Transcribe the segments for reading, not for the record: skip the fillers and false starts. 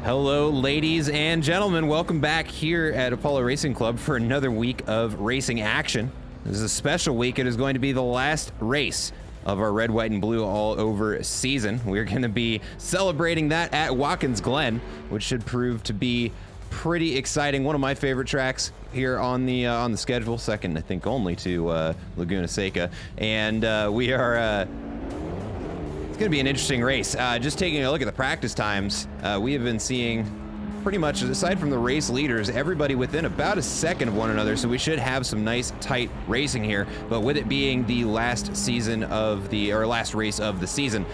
Hello, ladies and gentlemen. Welcome back here at Apollo Racing Club for another week of racing action. This is a special week. It is going to be the last race of our red, white, and blue all over season. We're going to be celebrating that at Watkins, Glen, which should prove to be pretty exciting. One of my favorite tracks here on the schedule, second I think only to Laguna Seca, and we are. It's going to be an interesting race. Just taking a look at the practice times, we have been seeing pretty much, aside from the race leaders, everybody within about a second of one another, so we should have some nice, tight racing here. But with it being the last last race of the season,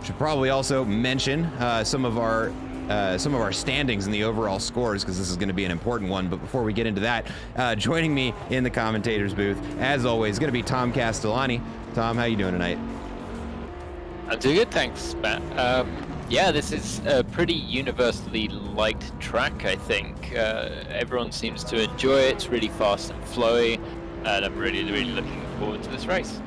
should probably also mention some of our standings in the overall scores, because this is going to be an important one. But before we get into that, joining me in the commentator's booth, as always, is going to be Tom Castellani. Tom, how you doing tonight? I'm doing good, thanks, Matt. Yeah, this is a pretty universally liked track, I think. Everyone seems to enjoy it. It's really fast and flowy, and I'm really looking forward to this race.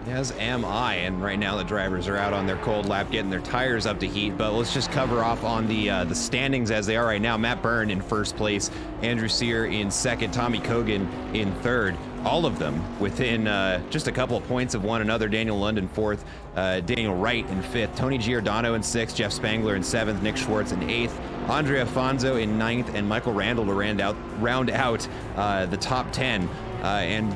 As am I, and right now the drivers are out on their cold lap getting their tires up to heat. But let's just cover off on the standings as they are right now. Matt Byrne in first place, Andrew Sear in second, Tommy Cogan in third. All of them within just a couple of points of one another. Daniel Lund in fourth, Daniel Wright in fifth, Tony Giordano in sixth, Jeff Spangler in seventh, Nick Schwartz in eighth, Andre Afonso in ninth, and Michael Randall to round out the top 10. And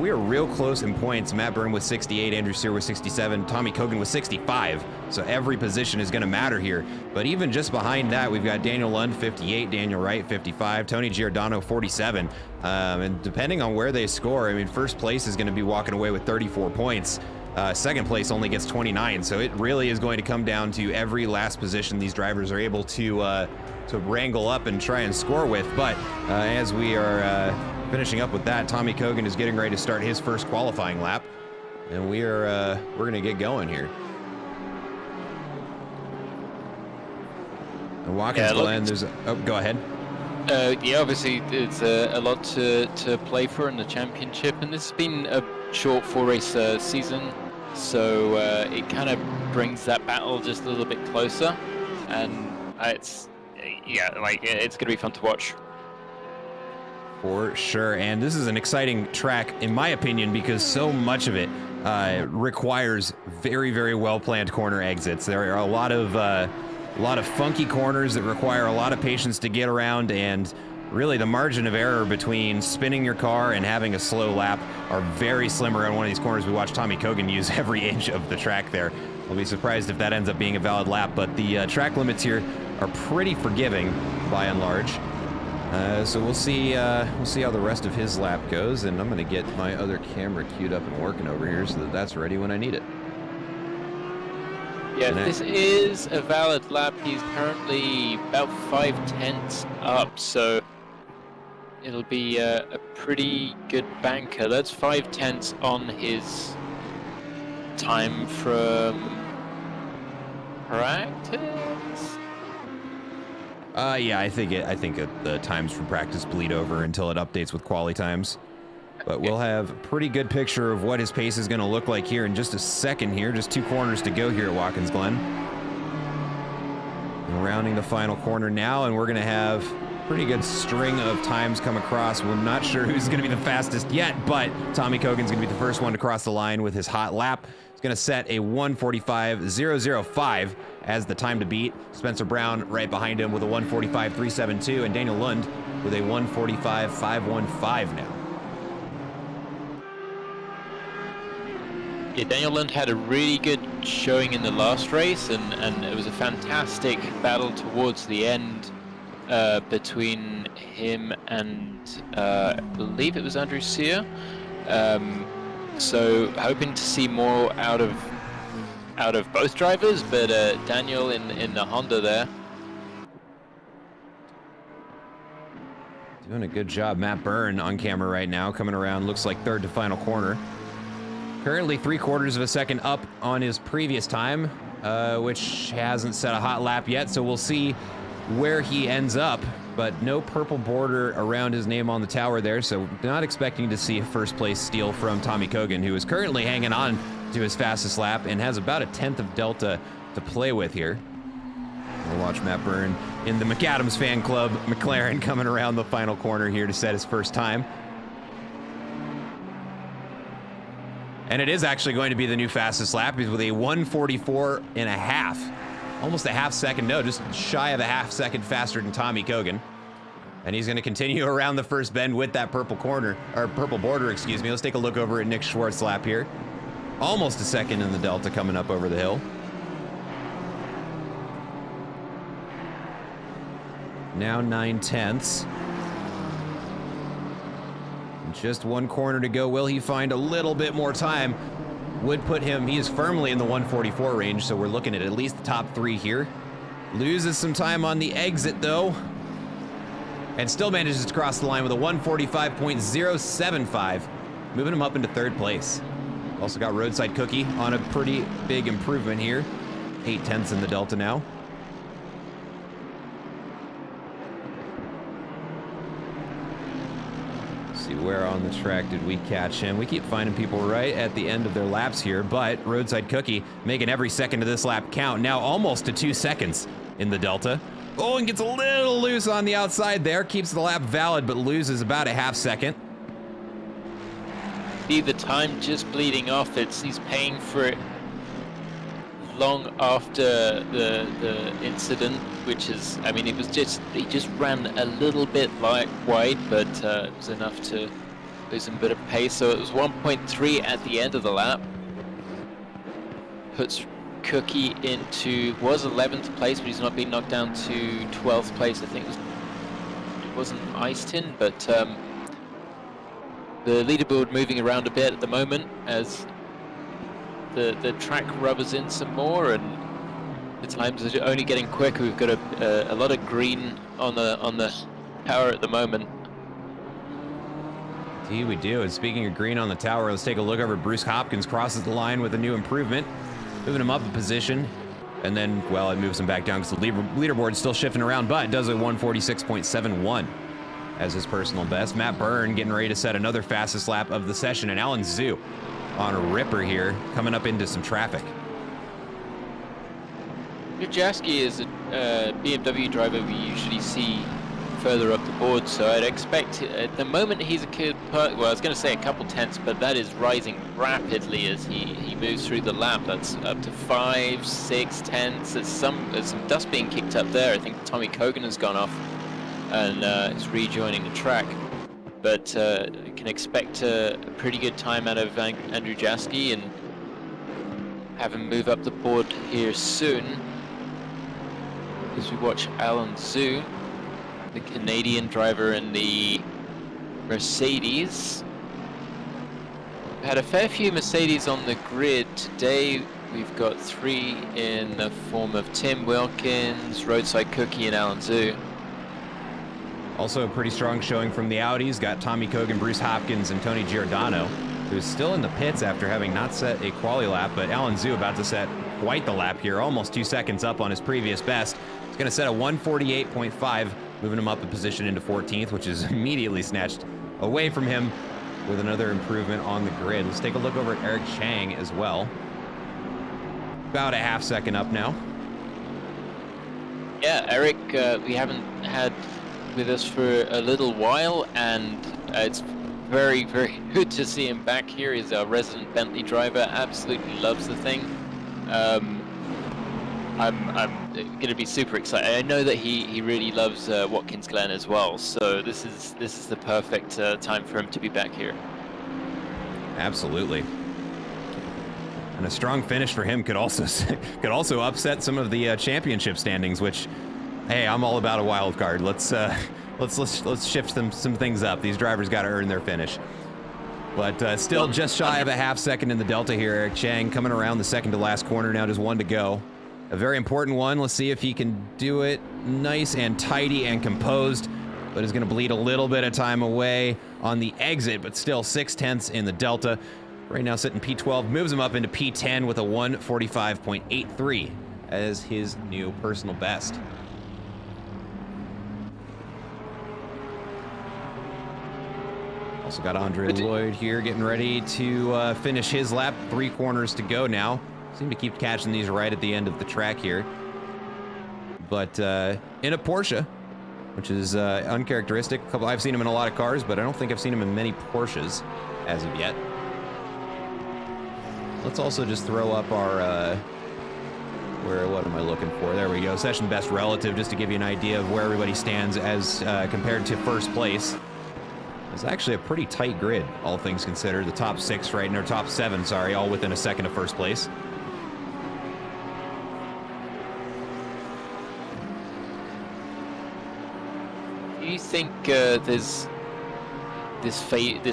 we were real close in points. Matt Byrne with 68, Andrew Sear with 67, Tommy Cogan with 65. So every position is going to matter here. But even just behind that, we've got Daniel Lund 58, Daniel Wright 55, Tony Giordano 47. And depending on where they score, I mean, first place is going to be walking away with 34 points. Second place only gets 29. So it really is going to come down to every last position these drivers are able to wrangle up and try and score with. But as we are finishing up with that, Tommy Cogan is getting ready to start his first qualifying lap, and we're going to get going here. And Watkins Glen, go ahead. Yeah, obviously it's a lot to play for in the championship, and this has been a short 4-race season, so it kind of brings that battle just a little bit closer, and it's going to be fun to watch. For sure, and this is an exciting track, in my opinion, because so much of it requires very, very well-planned corner exits. There are a lot of funky corners that require a lot of patience to get around, and really the margin of error between spinning your car and having a slow lap are very slim around one of these corners. We watched Tommy Cogan use every inch of the track there. I'll be surprised if that ends up being a valid lap, but the track limits here are pretty forgiving by and large. So we'll see how the rest of his lap goes, and I'm going to get my other camera queued up and working over here so that that's ready when I need it. Yeah, this is a valid lap. He's currently about 5/10 up, so it'll be a pretty good banker. That's 5/10 on his time from practice. Yeah, I think the times from practice bleed over until it updates with quali times. But we'll have a pretty good picture of what his pace is going to look like here in just a second here. Just 2 corners to go here at Watkins Glen. We're rounding the final corner now, and we're going to have a pretty good string of times come across. We're not sure who's going to be the fastest yet, but Tommy Cogan's going to be the first one to cross the line with his hot lap. He's going to set a 1:45.005 as the time to beat. Spencer Brown right behind him with a 1:45.372, and Daniel Lund with a 1:45.515 now. Yeah, Daniel Lund had a really good showing in the last race, and it was a fantastic battle towards the end between him and I believe it was Andrew Sear. So hoping to see more out of both drivers, but Daniel in the Honda there. Doing a good job. Matt Byrne on camera right now, coming around, looks like third to final corner. Currently 3/4 of a second up on his previous time, which hasn't set a hot lap yet, so we'll see where he ends up. But no purple border around his name on the tower there, so not expecting to see a first place steal from Tommy Cogan, who is currently hanging on to his fastest lap and has about a 1/10 of delta to play with here. We'll watch Matt Byrne in the McAdams fan club. McLaren coming around the final corner here to set his first time. And it is actually going to be the new fastest lap with a 1:44 and a half. Almost a half second, no, just shy of a half second faster than Tommy Kogan. And he's going to continue around the first bend with that purple corner, or purple border, excuse me. Let's take a look over at Nick Schwartz's lap here. Almost a second in the Delta coming up over the hill. Now 9/10. Just one corner to go. Will he find a little bit more time? Would put him, he is firmly in the 1:44 range, so we're looking at least the top 3 here. Loses some time on the exit though, and still manages to cross the line with a 1:45.075, moving him up into 3rd place. Also got Roadside Cookie on a pretty big improvement here. 8/10 in the Delta now. Where on the track did we catch him? We keep finding people right at the end of their laps here, but Roadside Cookie making every second of this lap count. Now almost to 2 seconds in the Delta. Oh, and gets a little loose on the outside there. Keeps the lap valid, but loses about a half second. See the time just bleeding off. He's paying for it long after the incident, which is, I mean, he just ran a little bit wide, but it was enough to lose a bit of pace. So it was 1.3 at the end of the lap. Puts Cookie was 11th place, but he's not been knocked down to 12th place. I think it wasn't iced in, but the leaderboard moving around a bit at the moment as the track rubbers in some more, and the times are only getting quicker. We've got a lot of green on the tower at the moment. Indeed we do. And speaking of green on the tower, let's take a look over. Bruce Hopkins crosses the line with a new improvement, moving him up a position, and then, well, it moves him back down because the leaderboard's still shifting around, but it does a 1:46.71 as his personal best. Matt Byrne getting ready to set another fastest lap of the session, and Alan Zhu on a ripper here, coming up into some traffic. Jaski is a BMW driver we usually see further up the board, so I'd expect at the moment he's well, I was going to say a couple tenths, but that is rising rapidly as he moves through the lap. That's up to 5, 6 tenths. There's some dust being kicked up there. I think Tommy Kogan has gone off and is rejoining the track. But you can expect a pretty good time out of Andrew Jaski and have him move up the board here soon. As we watch Alan Zhu, the Canadian driver in the Mercedes. We've had a fair few Mercedes on the grid today. We've got 3 in the form of Tim Wilkins, Roadside Cookie, and Alan Zhu. Also a pretty strong showing from the Audis. Got Tommy Kogan, Bruce Hopkins, and Tony Giordano, who's still in the pits after having not set a quali lap, but Alan Zhu about to set quite the lap here, almost 2 seconds up on his previous best. He's going to set a 1:48.5, moving him up a position into 14th, which is immediately snatched away from him with another improvement on the grid. Let's take a look over at Eric Chang as well. About a half second up now. Yeah, Eric, we haven't had with us for a little while, and it's very, very good to see him back here. He's our resident Bentley driver, absolutely loves the thing. I'm going to be super excited. I know that he really loves Watkins Glen as well, so this is the perfect time for him to be back here. Absolutely. And a strong finish for him could also upset some of the championship standings, which, hey, I'm all about a wild card. Let's shift some things up. These drivers got to earn their finish. But still just shy of a half second in the Delta here. Eric Chang coming around the second to last corner now, just 1 to go. A very important one. Let's see if he can do it nice and tidy and composed, but is going to bleed a little bit of time away on the exit, but still 6 tenths in the Delta. Right now sitting P12, moves him up into P10 with a 1:45.83 as his new personal best. Also got Andre Lloyd here getting ready to finish his lap. 3 corners to go now. Seem to keep catching these right at the end of the track here. but in a Porsche, which is uncharacteristic. I've seen him in a lot of cars, but I don't think I've seen him in many Porsches as of yet. Let's also just throw up our, what am I looking for? There we go. Session best relative, just to give you an idea of where everybody stands as compared to first place. It's actually a pretty tight grid, all things considered. The top 6 right now, top 7, sorry, all within a second of first place. Do you think this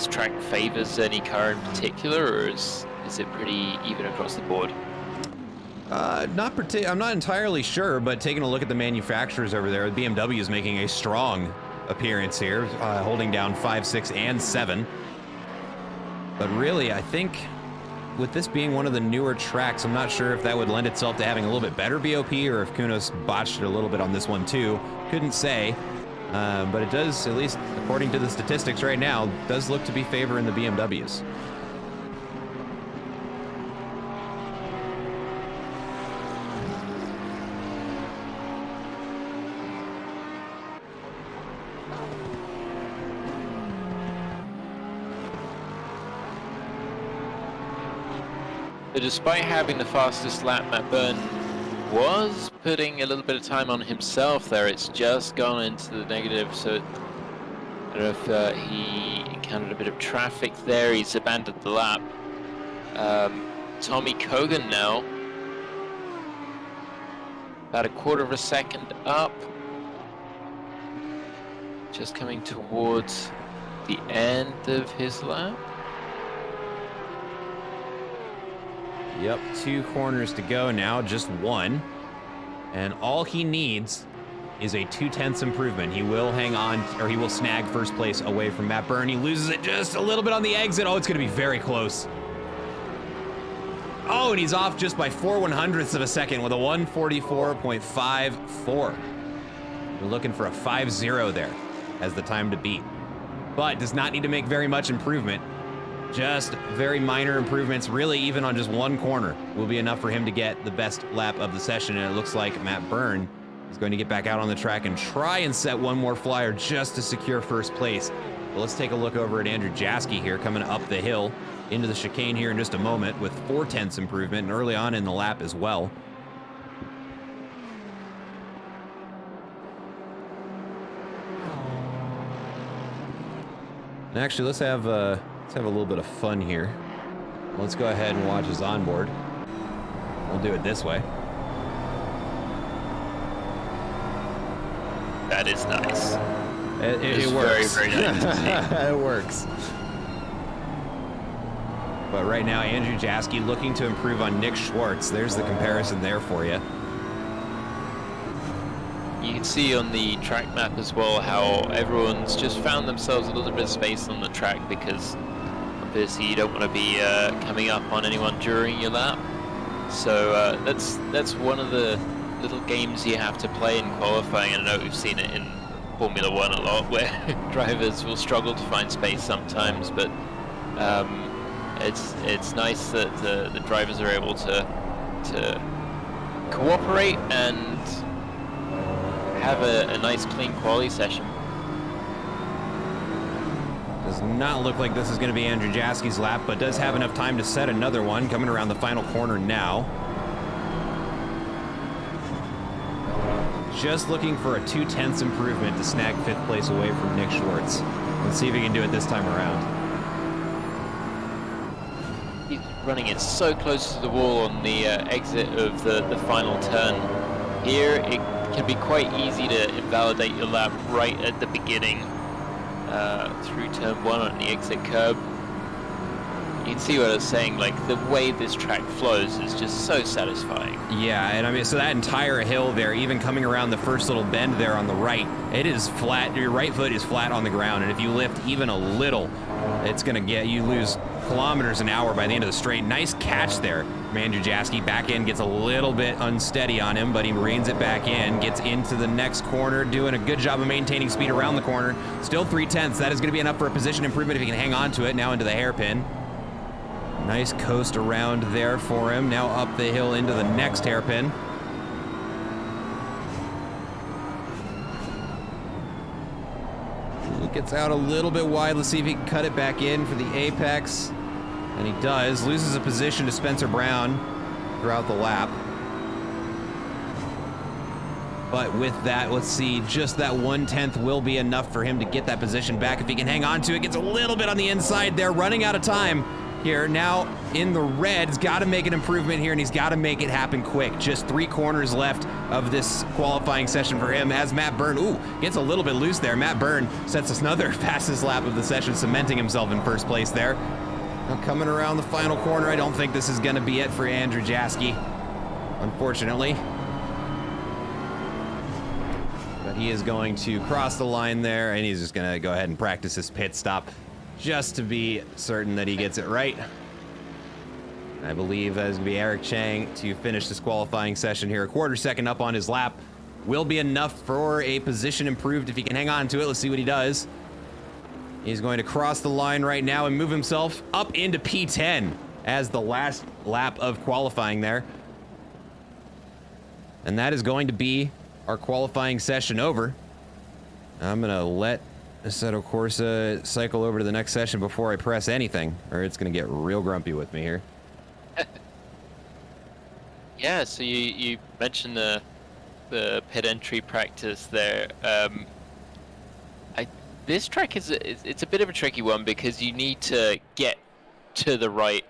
track favors any car in particular, or is it pretty even across the board? I'm not entirely sure, but taking a look at the manufacturers over there, BMW is making a strong appearance here, holding down 5, 6, and 7. But really, I think with this being one of the newer tracks, I'm not sure if that would lend itself to having a little bit better BOP, or if Kunos botched it a little bit on this one too. Couldn't say. But it does, at least according to the statistics right now, does look to be favoring the BMWs. But despite having the fastest lap, Matt Byrne was putting a little bit of time on himself there. It's just gone into the negative, so I don't know if he encountered a bit of traffic there. He's abandoned the lap. Tommy Kogan now, about a quarter of a second up, just coming towards the end of his lap. Yep, 2 corners to go now, just 1. And all he needs is a 0.2 improvement. He will hang on, or he will snag first place away from Matt Byrne. He loses it just a little bit on the exit. Oh, it's gonna be very close. Oh, and he's off just by 4/100ths of a second with a 1:44.54. We're looking for a 5-0 there as the time to beat. But does not need to make very much improvement. Just very minor improvements, really even on just 1 corner, will be enough for him to get the best lap of the session. And it looks like Matt Byrne is going to get back out on the track and try and set one more flyer just to secure first place. But let's take a look over at Andrew Jaski here, coming up the hill into the chicane here in just a moment with 0.4 improvement, and early on in the lap as well. And actually, let's have a little bit of fun here. Let's go ahead and watch his onboard. We'll do it this way. That is nice. It works. Very, very nice to see. It works. But right now, Andrew Jaski looking to improve on Nick Schwartz. There's the comparison there for you. You can see on the track map as well how everyone's just found themselves a little bit of space on the track, because obviously you don't want to be coming up on anyone during your lap. So that's one of the little games you have to play in qualifying. I know we've seen it in Formula 1 a lot, where drivers will struggle to find space sometimes, but it's nice that the drivers are able to cooperate and have a nice clean quality session. Does not look like this is going to be Andrew Jaski's lap, but does have enough time to set another one, coming around the final corner now. Just looking for a 0.2 improvement to snag 5th place away from Nick Schwartz. Let's see if he can do it this time around. He's running it so close to the wall on the exit of the final turn. Here, it can be quite easy to invalidate your lap right at the beginning through turn 1 on the exit curb. You can see what I was saying, like the way this track flows is just so satisfying. Yeah, and I mean, so that entire hill there, even coming around the first little bend there on the right, it is flat. Your right foot is flat on the ground, and if you lift even a little, it's gonna you lose kilometers an hour by the end of the straight. Nice catch there. Andrew Jaski back in, gets a little bit unsteady on him, but he reins it back in, gets into the next corner, doing a good job of maintaining speed around the corner. Still 0.3. That is gonna be enough for a position improvement if he can hang on to it. Now into the hairpin. Nice coast around there for him. Now up the hill into the next hairpin. Gets out a little bit wide. Let's see if he can cut it back in for the apex. And he does. Loses a position to Spencer Brown throughout the lap. But with that, let's see, just that 1/10 will be enough for him to get that position back. If he can hang on to it, gets a little bit on the inside there, running out of time here. Now in the red, he's got to make an improvement here, and he's got to make it happen quick. Just 3 corners left of this qualifying session for him as Matt Byrne, gets a little bit loose there. Matt Byrne sets another fastest lap of the session, cementing himself in first place there. Now coming around the final corner, I don't think this is going to be it for Andrew Jaski, unfortunately. He is going to cross the line there, and he's just going to go ahead and practice his pit stop just to be certain that he gets it right. I believe that is going to be Eric Chang to finish this qualifying session here. A quarter second up on his lap will be enough for a position improved if he can hang on to it. Let's see what he does. He's going to cross the line right now and move himself up into P10 as the last lap of qualifying there. And that is going to be our qualifying session over. I'm gonna let Assetto Corsa cycle over to the next session before I press anything, or it's gonna get real grumpy with me here. Yeah, so you mentioned the pit entry practice there. This track it's a bit of a tricky one because you need to get to the right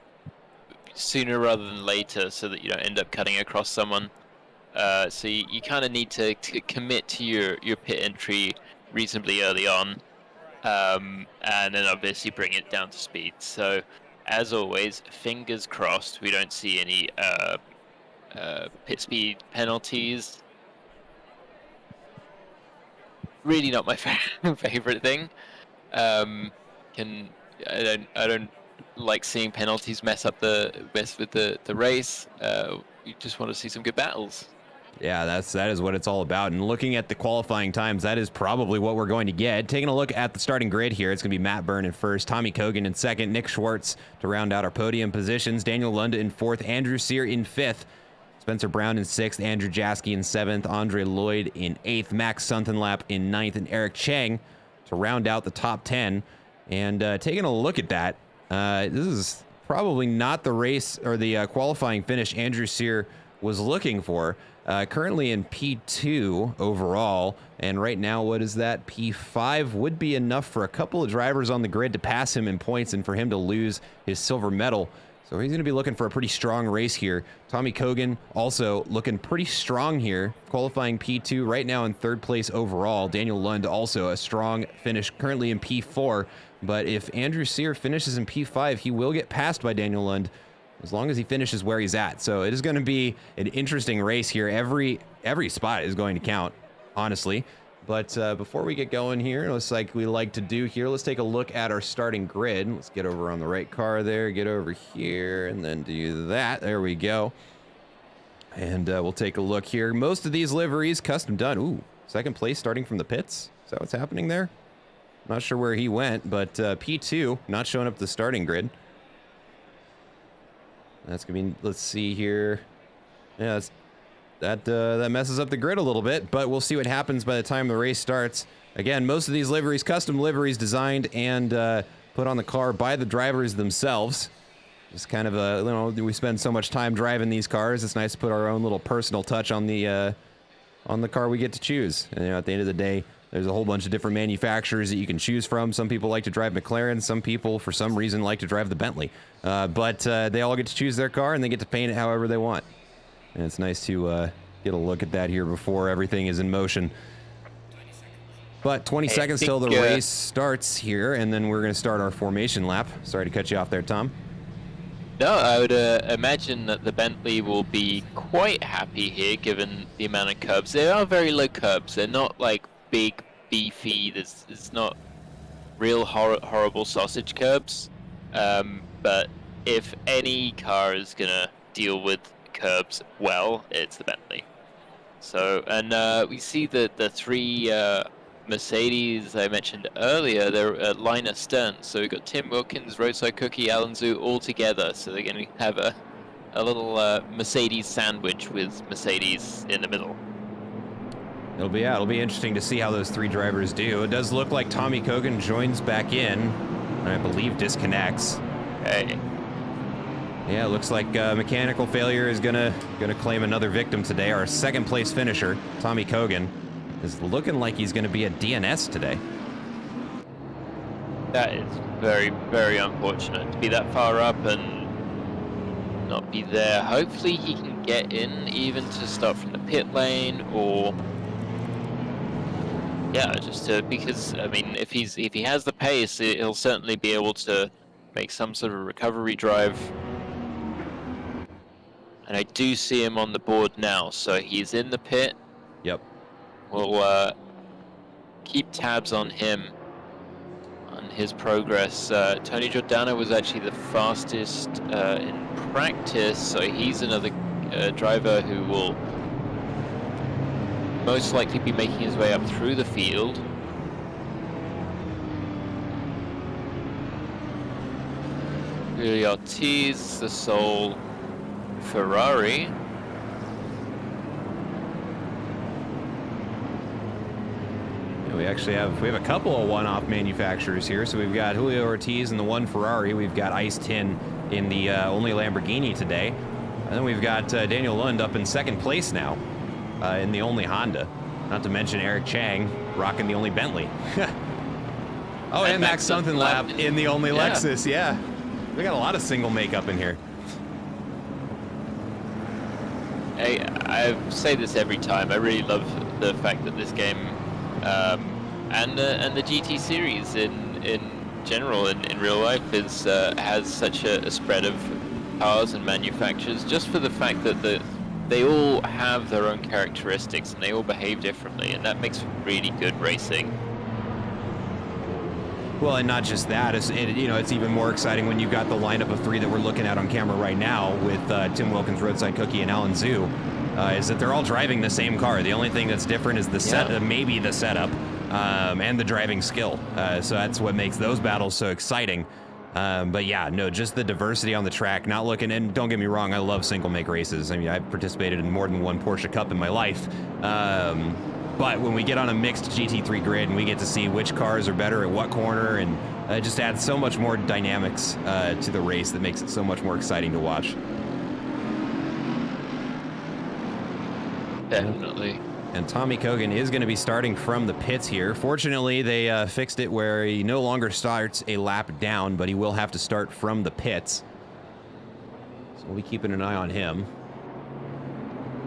sooner rather than later so that you don't end up cutting across someone. So you kind of need to commit to your pit entry reasonably early on, and then obviously bring it down to speed. So, as always, fingers crossed we don't see any pit speed penalties. Really not my favorite thing. I don't like seeing penalties mess with the race. You just want to see some good battles. Yeah, that is what it's all about. And looking at the qualifying times, that is probably what we're going to get. Taking a look at the starting grid here, it's going to be Matt Byrne in first, Tommy Kogan in second, Nick Schwartz to round out our podium positions, Daniel Lund in fourth, Andrew Sear in fifth, Spencer Brown in sixth, Andrew Jaski in seventh, Andre Lloyd in eighth, Max Suntenlap in ninth, and Eric Chang to round out the top 10. And taking a look at that, this is probably not the race or the qualifying finish Andrew Sear was looking for. Currently in P2 overall, and right now, what is that? P5 would be enough for a couple of drivers on the grid to pass him in points and for him to lose his silver medal. So he's going to be looking for a pretty strong race here. Tommy Kogan also looking pretty strong here, qualifying P2 right now in third place overall. Daniel Lund also a strong finish, currently in P4. But if Andrew Sear finishes in P5, he will get passed by Daniel Lund as long as he finishes where he's at. So it is going to be an interesting race here. Every spot is going to count, honestly. But before we get going here, looks like we like to do here, let's take a look at our starting grid. Let's get over on the right car there, get over here, and then do that. There we go. And we'll take a look here. Most of these liveries custom done. Ooh, second place starting from the pits. Is that what's happening there? Not sure where he went, but P2 not showing up the starting grid. That's gonna be, let's see here. Yeah, that messes up the grid a little bit, but we'll see what happens by the time the race starts. Again, most of these liveries, custom liveries designed and put on the car by the drivers themselves. Just kind of a, you know, we spend so much time driving these cars. It's nice to put our own little personal touch on the car we get to choose. And you know, at the end of the day, there's a whole bunch of different manufacturers that you can choose from. Some people like to drive McLaren. Some people, for some reason, like to drive the Bentley. But they all get to choose their car, and they get to paint it however they want. And it's nice to get a look at that here before everything is in motion. But 20 seconds till the race starts here, and then we're going to start our formation lap. Sorry to cut you off there, Tom. No, I would imagine that the Bentley will be quite happy here, given the amount of curbs. They are very low curbs. They're not like big, beefy. It's not real horrible sausage curbs. But if any car is gonna deal with curbs well, it's the Bentley. So, and we see that the three Mercedes I mentioned earlier, they're at line astern. So we've got Tim Wilkins, Roadside Cookie, Alan Zhu all together. So they're going to have a little Mercedes sandwich with Mercedes in the middle. It'll be interesting to see how those 3 drivers do. It does look like Tommy Kogan joins back in, and I believe disconnects. Hey. Yeah, it looks like mechanical failure is gonna claim another victim today. Our 2nd place finisher, Tommy Kogan, is looking like he's gonna be a DNS today. That is very, very unfortunate to be that far up and not be there. Hopefully he can get in even to start from the pit lane, or yeah, just to, because I mean, if he has the pace, he'll certainly be able to make some sort of recovery drive. And I do see him on the board now, so he's in the pit. Yep. We'll keep tabs on him, on his progress. Tony Giordano was actually the fastest in practice, so he's another driver who will most likely be making his way up through the field. Really Ortiz, the sole Ferrari. Yeah, we actually have a couple of one-off manufacturers here. So we've got Julio Ortiz in the 1 Ferrari. We've got Ice Tin in the only Lamborghini today. And then we've got Daniel Lund up in 2nd place now in the only Honda. Not to mention Eric Chang rocking the only Bentley. Oh, and Max Dunlap in the only Lexus. Yeah, we got a lot of single makeup in here. I say this every time. I really love the fact that this game and the GT series in general in real life has such a spread of cars and manufacturers, just for the fact that they all have their own characteristics and they all behave differently, and that makes really good racing. Well, and not just that, it's even more exciting when you've got the lineup of 3 that we're looking at on camera right now with Tim Wilkins, Roadside Cookie, and Alan Zhu, is that they're all driving the same car. The only thing that's different is the maybe the setup and the driving skill. So that's what makes those battles so exciting. But yeah, no, just the diversity on the track, not looking, and don't get me wrong, I love single make races. I mean, I've participated in more than 1 Porsche Cup in my life. But when we get on a mixed GT3 grid and we get to see which cars are better at what corner, and it just adds so much more dynamics to the race that makes it so much more exciting to watch. Definitely. And Tommy Kogan is going to be starting from the pits here. Fortunately, they fixed it where he no longer starts a lap down, but he will have to start from the pits. So we'll be keeping an eye on him.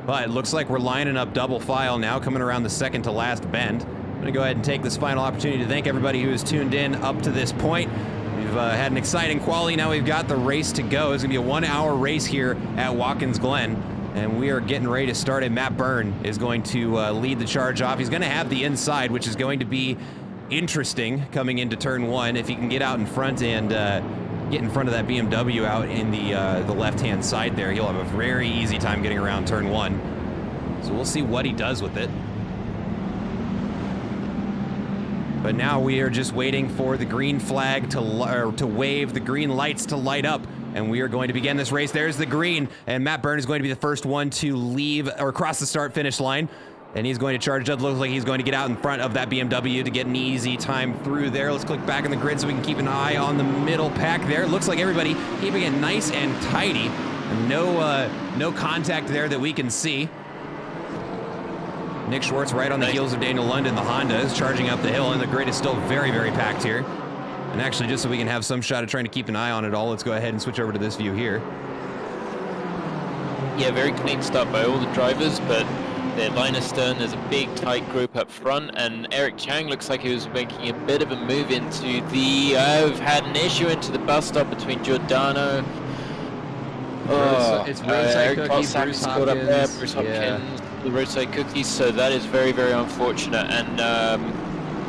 But it looks like we're lining up double file now, coming around the 2nd to last bend. I'm going to go ahead and take this final opportunity to thank everybody who has tuned in up to this point. We've had an exciting quali. Now we've got the race to go. It's going to be a 1-hour race here at Watkins Glen. And we are getting ready to start it. Matt Byrne is going to lead the charge off. He's going to have the inside, which is going to be interesting coming into turn 1. If he can get out in front and get in front of that BMW out in the left-hand side there, he'll have a very easy time getting around turn 1. So we'll see what he does with it. But now we are just waiting for the green flag to wave, the green lights to light up. And we are going to begin this race. There's the green, and Matt Byrne is going to be the first one to leave or cross the start-finish line. And he's going to charge up. Looks like he's going to get out in front of that BMW to get an easy time through there. Let's click back on the grid so we can keep an eye on the middle pack there. Looks like everybody keeping it nice and tidy. No contact there that we can see. Nick Schwartz right on the heels of Daniel London. The Honda is charging up the hill, and the grid is still very, very packed here. And actually, just so we can have some shot of trying to keep an eye on it all, let's go ahead and switch over to this view here. Yeah, very clean start by all the drivers, but their line astern, there's a big tight group up front, and Eric Chang looks like he was making a bit of a move into the, I've had an issue into the bus stop between Giordano. It's Roadside Cookies, Bruce caught up there, Hopkins. Bruce Hopkins, the Roadside Cookies, so that is very, very unfortunate. And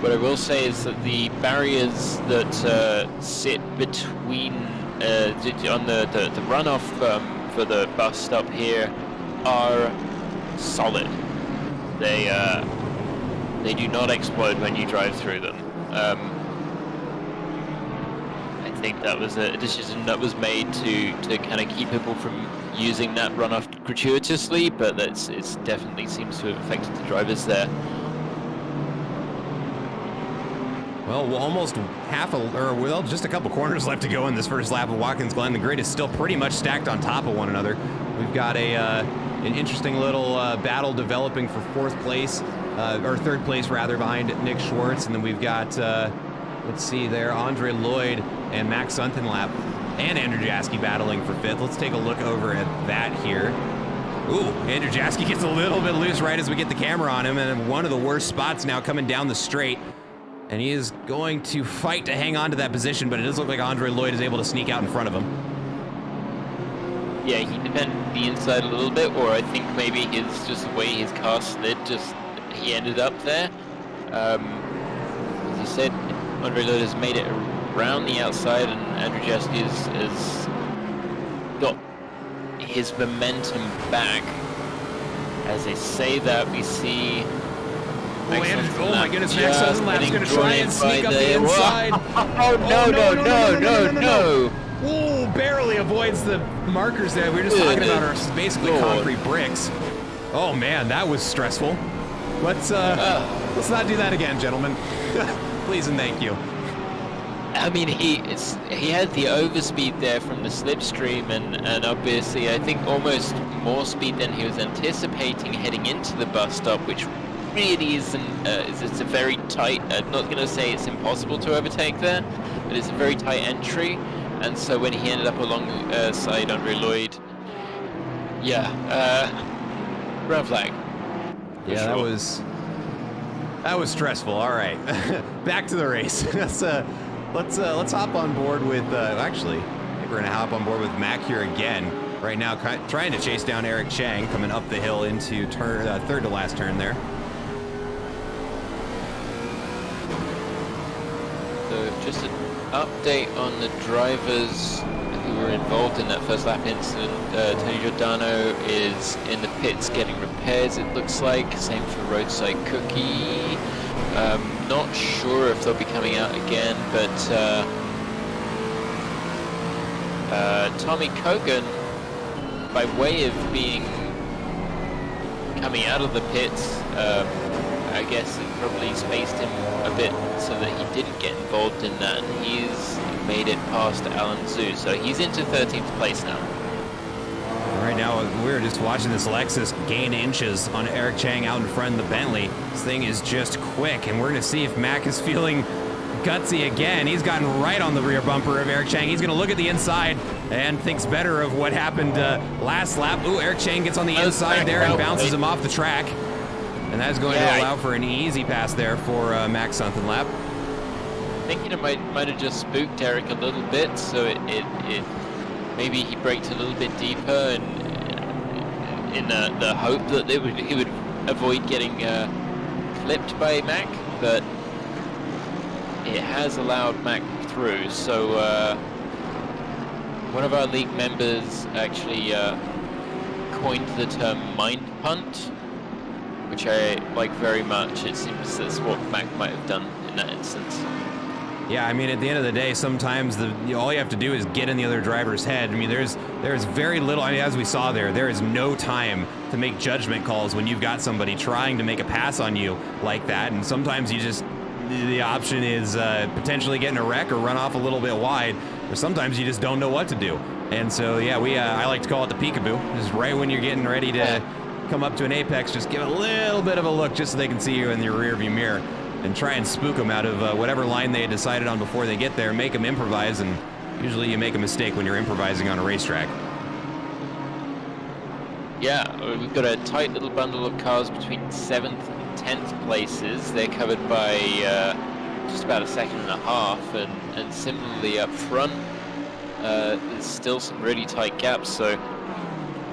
what I will say is that the barriers that sit between on the runoff for the bus stop here are solid. They do not explode when you drive through them. think that was a decision that was made to kind of keep people from using that runoff gratuitously, but it definitely seems to have affected the drivers there. Well, almost just a couple corners left to go in this first lap of Watkins Glen. The grid is still pretty much stacked on top of one another. We've got an interesting little battle developing for fourth place, or third place rather, behind Nick Schwartz, and then we've got let's see there, Andre Lloyd and Max Sunkenlap and Andrew Jaski battling for fifth. Let's take a look over at that here. Ooh, Andrew Jaski gets a little bit loose right as we get the camera on him, and one of the worst spots now coming down the straight. And he is going to fight to hang on to that position, but it does look like Andre Lloyd is able to sneak out in front of him. Yeah, he defended the inside a little bit, or I think maybe his just the way his car slid, he ended up there. As you said, Andre Lloyd has made it around the outside, and Andrew Jaski has got his momentum back. As they say that, we see... Oh my goodness, Max Sunkenlap's going to try and sneak up the inside. No. Ooh, barely avoids the markers there. We were just talking about our basically concrete bricks. Oh man, that was stressful. Let's not do that again, gentlemen. Please and thank you. I mean, he had the overspeed there from the slipstream, and obviously I think almost more speed than he was anticipating heading into the bus stop, which really isn't. It's a very tight. I'm not going to say it's impossible to overtake there, but it's a very tight entry. And so when he ended up alongside Andre Lloyd, brown flag. Yeah, sure. that was stressful. All right, back to the race. Let's hop on board with. Actually, I think we're gonna hop on board with Mac here again. Right now, trying to chase down Eric Chang coming up the hill into third to last turn there. So just an update on the drivers who were involved in that first lap incident. Tony Giordano is in the pits getting repairs, it looks like. Same for Roadside Cookie. Not sure if they'll be coming out again, but Tommy Kogan, by way of coming out of the pits, I guess it probably spaced him a bit so that he didn't get involved in that, and he's made it past Alan Zhu, so he's into 13th place now. Right now, we're just watching this Lexus gain inches on Eric Chang out in front of the Bentley. This thing is just quick, and we're going to see if Mac is feeling gutsy again. He's gotten right on the rear bumper of Eric Chang. He's going to look at the inside and thinks better of what happened last lap. Ooh, Eric Chang gets on the inside there and bounces him off the track. And that is going to allow for an easy pass there for Max Sunkenlap. Thinking it might have just spooked Eric a little bit, so it maybe he braked a little bit deeper, and in the hope that he would avoid getting clipped by Mac, but it has allowed Mac through. So one of our league members actually coined the term mind punt, which I like very much. It seems that's what Mac might have done in that instance. Yeah, I mean, at the end of the day, sometimes all you have to do is get in the other driver's head. I mean, there's very little, I mean, as we saw there is no time to make judgment calls when you've got somebody trying to make a pass on you like that. And sometimes the option is potentially getting a wreck or run off a little bit wide, or sometimes you just don't know what to do. And so, yeah, I like to call it the peekaboo. Just right when you're getting ready to come up to an apex, just give a little bit of a look just so they can see you in your rearview mirror, and try and spook them out of whatever line they had decided on before they get there. Make them improvise, and usually you make a mistake when you're improvising on a racetrack. Yeah, we've got a tight little bundle of cars between 7th and 10th places. They're covered by just about a second and a half, and similarly up front, there's still some really tight gaps. So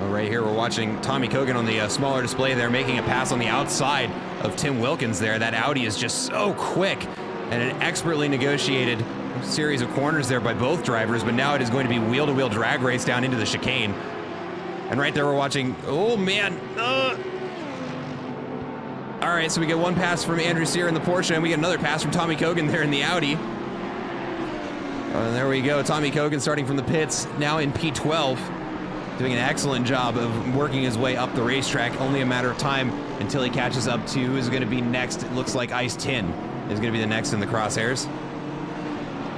right here we're watching Tommy Kogan on the smaller display there, making a pass on the outside of Tim Wilkins there. That Audi is just so quick, and an expertly negotiated series of corners there by both drivers, but now it is going to be wheel-to-wheel drag race down into the chicane. And right there we're watching, oh man. All right, so we get one pass from Andrew Sear in the Porsche, and we get another pass from Tommy Kogan there in the Audi. And there we go. Tommy Kogan starting from the pits, now in P12, doing an excellent job of working his way up the racetrack. Only a matter of time until he catches up to who's going to be next. It looks like Ice Tin is going to be the next in the crosshairs.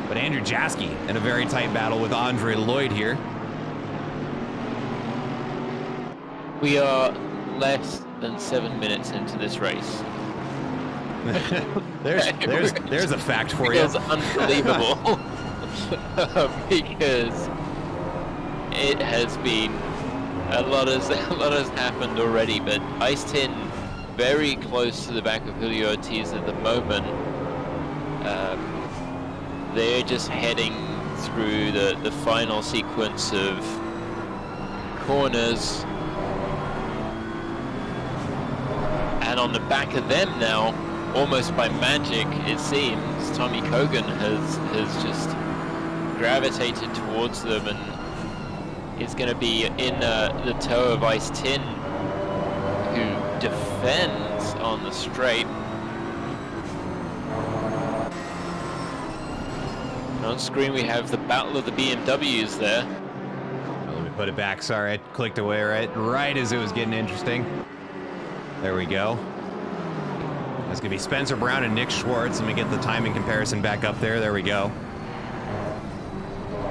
But Andrew Jaski in a very tight battle with Andre Lloyd here. We are less than 7 minutes into this race. there's a fact for you. It's unbelievable. Because it has been a lot has happened already, but Ice Tin very close to the back of Julio Ortiz at the moment. They're just heading through the final sequence of corners, and on the back of them now, almost by magic it seems, Tommy Kogan has just gravitated towards them and is going to be in the toe of Ice Tin, who defends on the straight. On screen we have the battle of the BMWs there. Oh, let me put it back. Sorry, I clicked away right as it was getting interesting. There we go. That's going to be Spencer Brown and Nick Schwartz. Let me get the timing comparison back up there. There we go.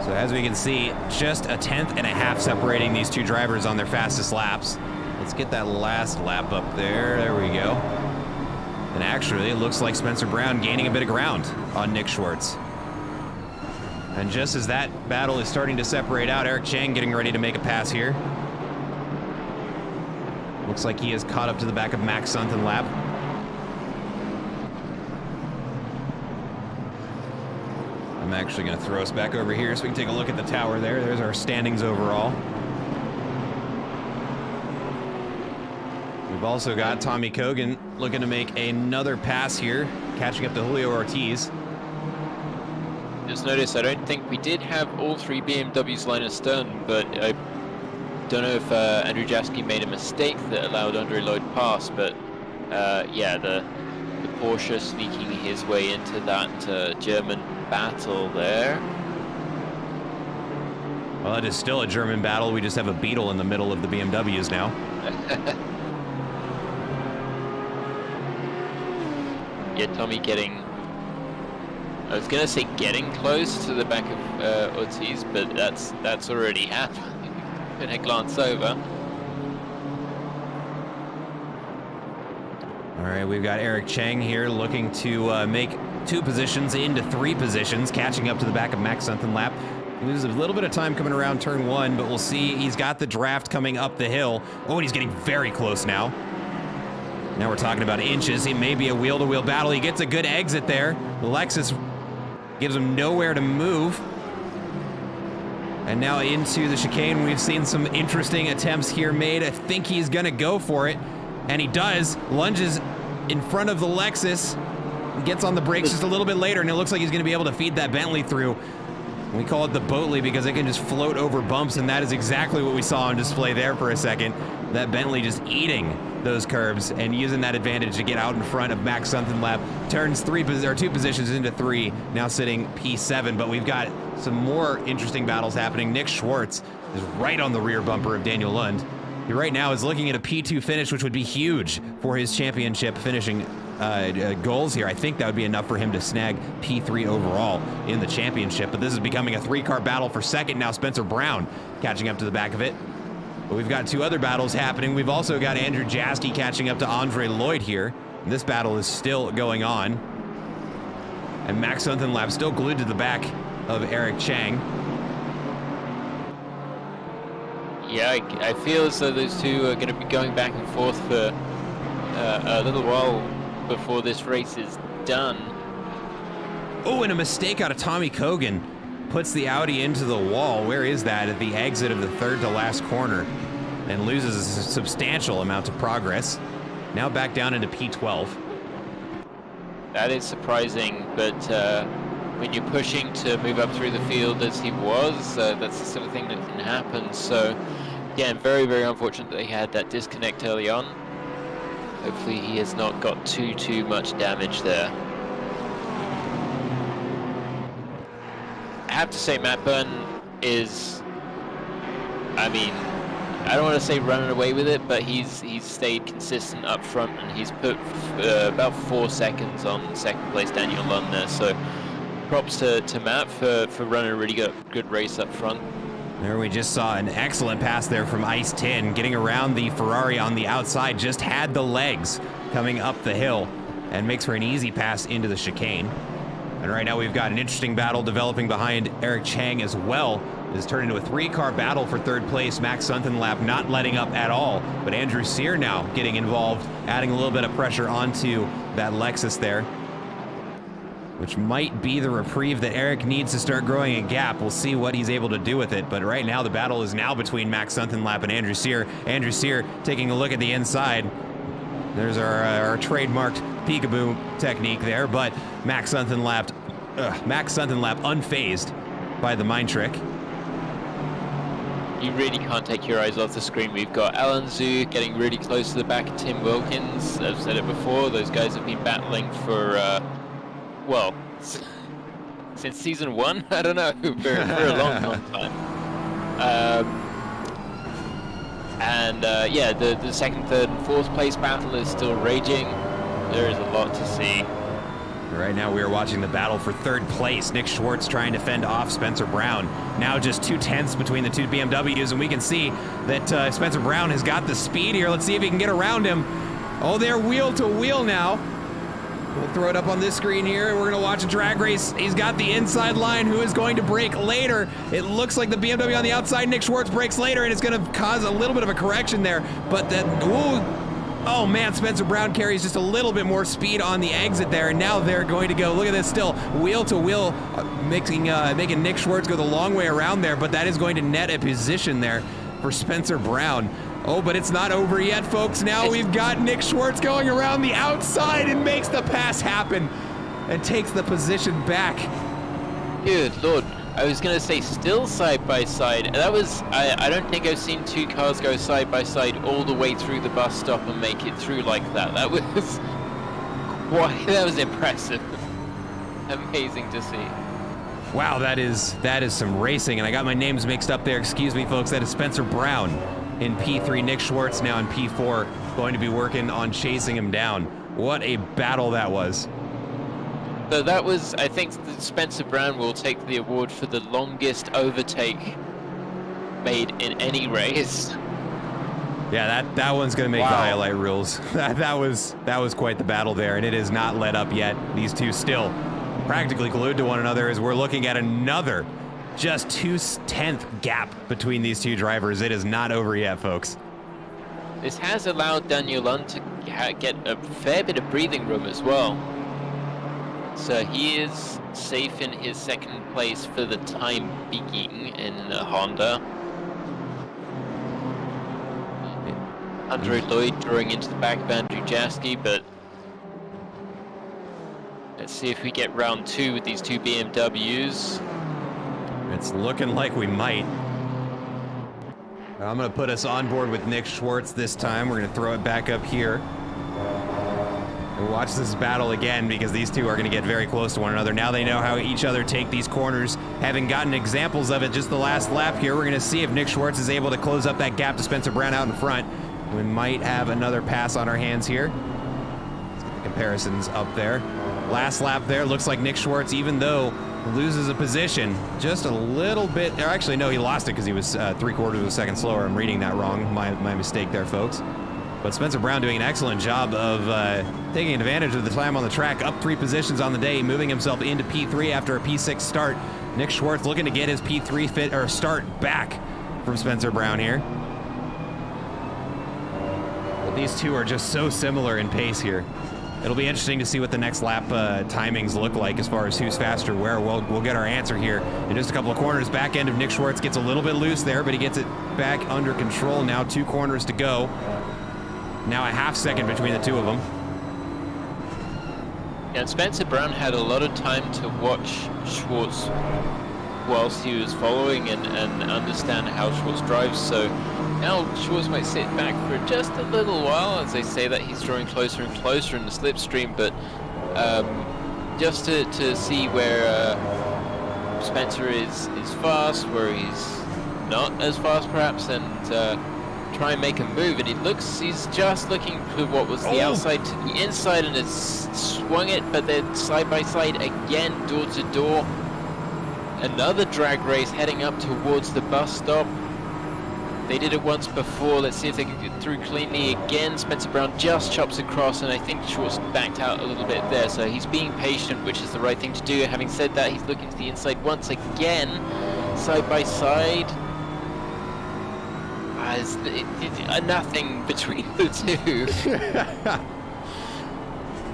So as we can see, just a 1/10.5 separating these two drivers on their fastest laps. Let's get that last lap up there. There we go. And actually, it looks like Spencer Brown gaining a bit of ground on Nick Schwartz. And just as that battle is starting to separate out, Eric Chang getting ready to make a pass here. Looks like he has caught up to the back of Max Sunkenlap. I'm actually going to throw us back over here so we can take a look at the tower there. There's our standings overall. We've also got Tommy Kogan looking to make another pass here, catching up to Julio Ortiz. Just notice, I don't think we did have all three BMWs line astern, but I don't know if Andrew Jaski made a mistake that allowed Andre Lloyd pass, but yeah, the Porsche sneaking his way into that German battle there. Well, it is still a German battle. We just have a Beetle in the middle of the BMWs now. Yeah, Tommy getting, I was gonna say getting close to the back of Ortiz, but that's already happened. Gonna glance over. All right, we've got Eric Chang here looking to make 2 positions into 3 positions, catching up to the back of Max Sunkenlap. Loses a little bit of time coming around turn 1, but we'll see. He's got the draft coming up the hill. Oh, and he's getting very close now. Now we're talking about inches. He may be a wheel-to-wheel battle. He gets a good exit there. The Lexus gives him nowhere to move. And now into the chicane. We've seen some interesting attempts here made. I think he's gonna go for it. And he does. Lunges in front of the Lexus. Gets on the brakes just a little bit later, and it looks like he's gonna be able to feed that Bentley through. We call it the Boatley because it can just float over bumps, and that is exactly what we saw on display there for a second. That Bentley just eating those curbs and using that advantage to get out in front of Max Sunkenlap. Turns 2 positions into 3, now sitting P7, but we've got some more interesting battles happening. Nick Schwartz is right on the rear bumper of Daniel Lund. He right now is looking at a P2 finish, which would be huge for his championship finishing goals here. I think that would be enough for him to snag P3 overall in the championship, but this is becoming a 3-car battle for second now. Spencer Brown catching up to the back of it. But we've got 2 other battles happening. We've also got Andrew Jaski catching up to Andre Lloyd here. And this battle is still going on. And Max Sunkenlap still glued to the back of Eric Chang. Yeah, I feel as though those two are going to be going back and forth for a little while before this race is done. Oh, and a mistake out of Tommy Kogan puts the Audi into the wall. Where is that? At the exit of the 3rd to last corner, and loses a substantial amount of progress. Now back down into P12. That is surprising, but when you're pushing to move up through the field as he was, that's the sort of thing that can happen. So, again, very, very unfortunate that he had that disconnect early on. Hopefully he has not got too much damage there. have to say Matt Byrne is, I mean, I don't want to say running away with it, but he's stayed consistent up front, and he's put about 4 seconds on second place Daniel Lund there. So props to Matt for running a really good race up front. There we just saw an excellent pass there from Ice Tin, getting around the Ferrari on the outside, just had the legs coming up the hill, and makes for an easy pass into the chicane. And right now we've got an interesting battle developing behind Eric Chang as well. It has turned into a 3-car battle for third place. Max Suntenlap not letting up at all, but Andrew Sear now getting involved, adding a little bit of pressure onto that Lexus there, which might be the reprieve that Eric needs to start growing a gap. We'll see what he's able to do with it, but right now the battle is now between Max Suntenlap and Andrew Sear. Andrew Sear taking a look at the inside. There's our trademarked peekaboo technique there, but Max Suntenlap unfazed by the mind trick. You really can't take your eyes off the screen. We've got Alan Zhu getting really close to the back of Tim Wilkins. I've said it before, those guys have been battling for, well, since season 1? I don't know, for a long time. Yeah, the second, third, and fourth place battle is still raging. There is a lot to see. Right now we are watching the battle for third place. Nick Schwartz trying to fend off Spencer Brown. Now just 2/10 between the two BMWs, and we can see that Spencer Brown has got the speed here. Let's see if he can get around him. Oh, they're wheel to wheel now. We'll throw it up on this screen here. We're gonna watch a drag race. He's got the inside line. Who is going to brake later? It looks like the BMW on the outside. Nick Schwartz brakes later, and it's gonna cause a little bit of a correction there. But that, ooh, oh man, Spencer Brown carries just a little bit more speed on the exit there, and now they're going to go, look at this, still wheel to wheel, making Nick Schwartz go the long way around there, but that is going to net a position there for Spencer Brown. Oh, but it's not over yet, folks. Now we've got Nick Schwartz going around the outside and makes the pass happen and takes the position back. Good Lord. I was going to say still side by side. That was, I don't think I've seen two cars go side by side all the way through the bus stop and make it through like that. That was impressive. Amazing to see. Wow, that is some racing, and I got my names mixed up there. Excuse me, folks. That is Spencer Brown in P3. Nick Schwartz now in P4, going to be working on chasing him down. What a battle that was. So that was, I think Spencer Brown will take the award for the longest overtake made in any race. Yeah, that one's gonna make the highlight reels. That was quite the battle there, and it is not let up yet. These two still practically glued to one another as we're looking at another just 2/10 gap between these two drivers. It is not over yet, folks. This has allowed Daniel Lund to get a fair bit of breathing room as well. So he is safe in his second place for the time being in the Honda. Andrew Lloyd drawing into the back of Andrew Jaski, but let's see if we get round 2 with these two BMWs. It's looking like we might. I'm gonna put us on board with Nick Schwartz this time. We're gonna throw it back up here. And watch this battle again, because these two are gonna get very close to one another. Now they know how each other take these corners. Having gotten examples of it just the last lap here, we're gonna see if Nick Schwartz is able to close up that gap to Spencer Brown out in front. We might have another pass on our hands here. Let's get the comparisons up there. Last lap there, looks like Nick Schwartz, even though loses a position just a little bit, or actually no, he lost it because he was 3/4 of a second slower. I'm reading that wrong, my mistake there, folks. But Spencer Brown doing an excellent job of taking advantage of the time on the track, up 3 positions on the day, moving himself into P3 after a P6 start. Nick Schwartz looking to get his P3 start back from Spencer Brown here. But these two are just so similar in pace here. It'll be interesting to see what the next lap timings look like as far as who's faster where. We'll get our answer here in just a couple of corners. Back end of Nick Schwartz gets a little bit loose there, but he gets it back under control. Now 2 corners to go. Now a half second between the two of them. And Spencer Brown had a lot of time to watch Schwartz whilst he was following and understand how Schwartz drives. So now Schwartz might sit back for just a little while as they say that he's drawing closer and closer in the slipstream, but just to see where Spencer is fast, where he's not as fast perhaps, and try and make a move. And he's just looking for what was the outside to the inside and has swung it, but then side by side again, door to door. Another drag race heading up towards the bus stop. They did it once before. Let's see if they can get through cleanly again. Spencer Brown just chops across, and I think Short's backed out a little bit there. So he's being patient, which is the right thing to do. Having said that, he's looking to the inside once again, side by side. There's nothing between the two.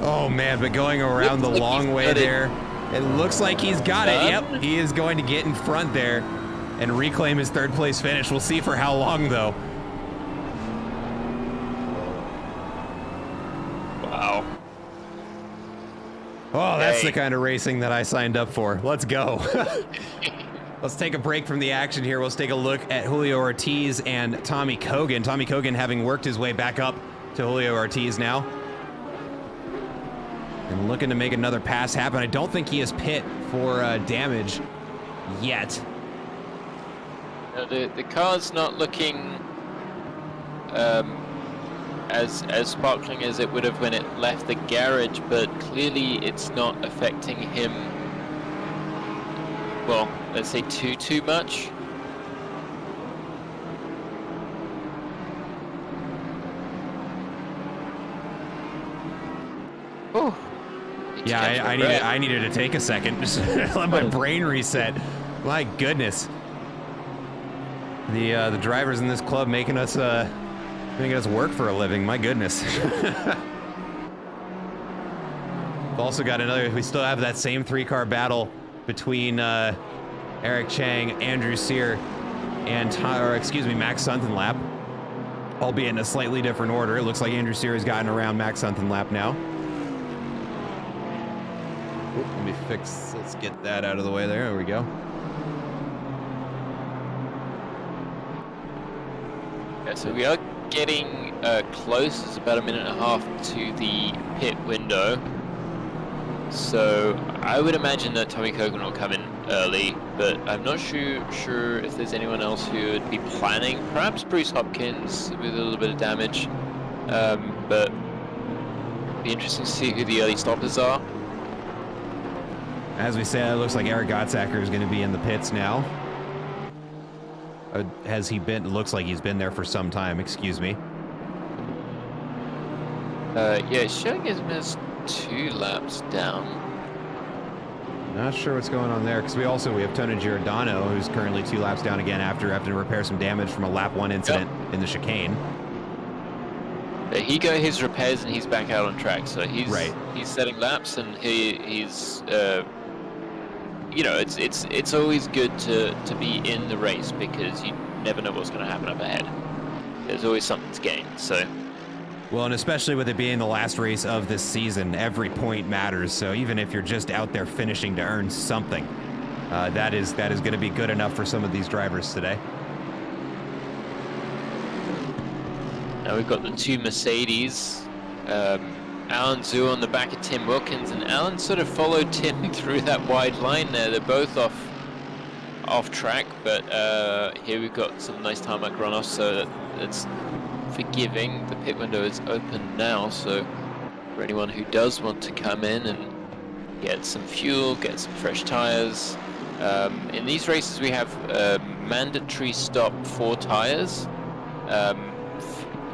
Oh man, but going around the long way there, it looks like he's got it. Yep, he is going to get in front there and reclaim his third place finish. We'll see for how long though. Wow. Oh, that's the kind of racing that I signed up for. Let's go. Let's take a break from the action here. Let's take a look at Julio Ortiz and Tommy Kogan. Tommy Kogan having worked his way back up to Julio Ortiz now. And looking to make another pass happen. I don't think he has pit for damage yet. The car's not looking as sparkling as it would have when it left the garage, but clearly it's not affecting him, well, let's say too much. Oh. Yeah, I needed to take a second. Just let my brain reset. My goodness. The drivers in this club making us work for a living. My goodness. We've also got another. We still have that same 3-car battle between Eric Chang, Andrew Sear, and Max Sunkenlap, albeit in a slightly different order. It looks like Andrew Sear has gotten around Max Sunkenlap now. Oop, let's get that out of the way there. There we go. Yeah, so we are getting close. It's about a minute and a half to the pit window. So I would imagine that Tommy Kogan will come in early, but I'm not sure if there's anyone else who would be planning. Perhaps Bruce Hopkins with a little bit of damage, but it'd be interesting to see who the early stoppers are. As we said, it looks like Eric Gottsacker is going to be in the pits now. Has he been? It looks like he's been there for some time. Excuse me. Yeah, it's showing him as 2 laps down. Not sure what's going on there, because we have Tony Giordano, who's currently 2 laps down again after having to repair some damage from a lap 1 incident in the chicane. He got his repairs and he's back out on track, so he's setting laps, and he's you know, it's always good to be in the race, because you never know what's going to happen up ahead. There's always something to gain. So, well, and especially with it being the last race of this season, every point matters. So even if you're just out there finishing to earn something, that is going to be good enough for some of these drivers today. Now we've got the 2 Mercedes. Alan Zhu on the back of Tim Wilkins, and Alan sort of followed Tim through that wide line there. They're both off track, but here we've got some nice tarmac runoff, so that's forgiving. The pit window is open now, so for anyone who does want to come in and get some fuel, get some fresh tires. In these races we have mandatory stop 4 tires.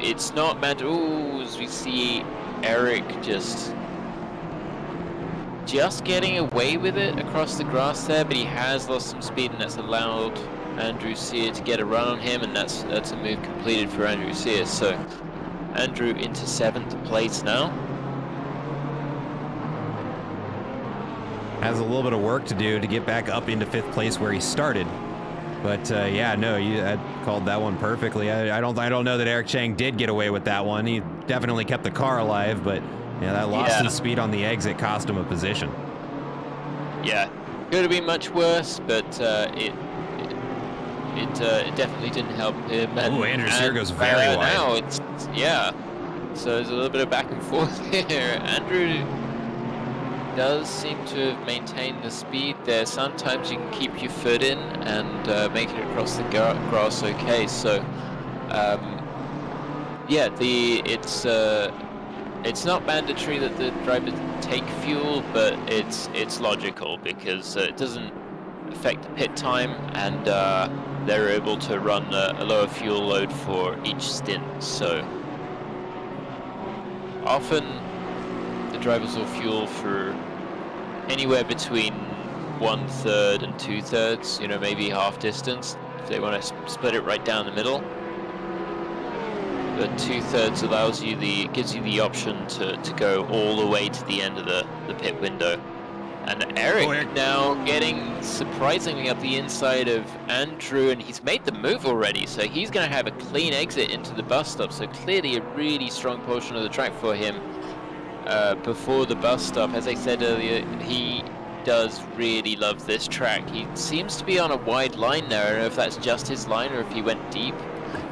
It's not mandatory. Ooh, as we see Eric just getting away with it across the grass there, but he has lost some speed, and that's allowed Andrew Sear to get a run on him, and that's a move completed for Andrew Sear. So Andrew into 7th place now. Has a little bit of work to do to get back up into 5th place where he started. But yeah, no, I called that one perfectly. I don't know that Eric Chang did get away with that one. He definitely kept the car alive, but yeah, that loss in speed on the exit cost him a position. Yeah, could have been much worse, but it definitely didn't help him. Oh, Andrew Sear goes very wide. Now so there's a little bit of back and forth here. Andrew does seem to have maintained the speed there. Sometimes you can keep your foot in and make it across the grass okay. So, yeah, it's not mandatory that the drivers take fuel, but it's logical because it doesn't affect the pit time, and they're able to run a lower fuel load for each stint. So often the drivers will fuel for anywhere between 1/3 and 2/3, you know, maybe half distance if they want to split it right down the middle. But 2/3 gives you the option to go all the way to the end of the pit window. And Eric now getting surprisingly up the inside of Andrew, and he's made the move already, so he's going to have a clean exit into the bus stop. So clearly a really strong portion of the track for him before the bus stop. As I said earlier, he does really love this track. He seems to be on a wide line now. I don't know if that's just his line or if he went deep,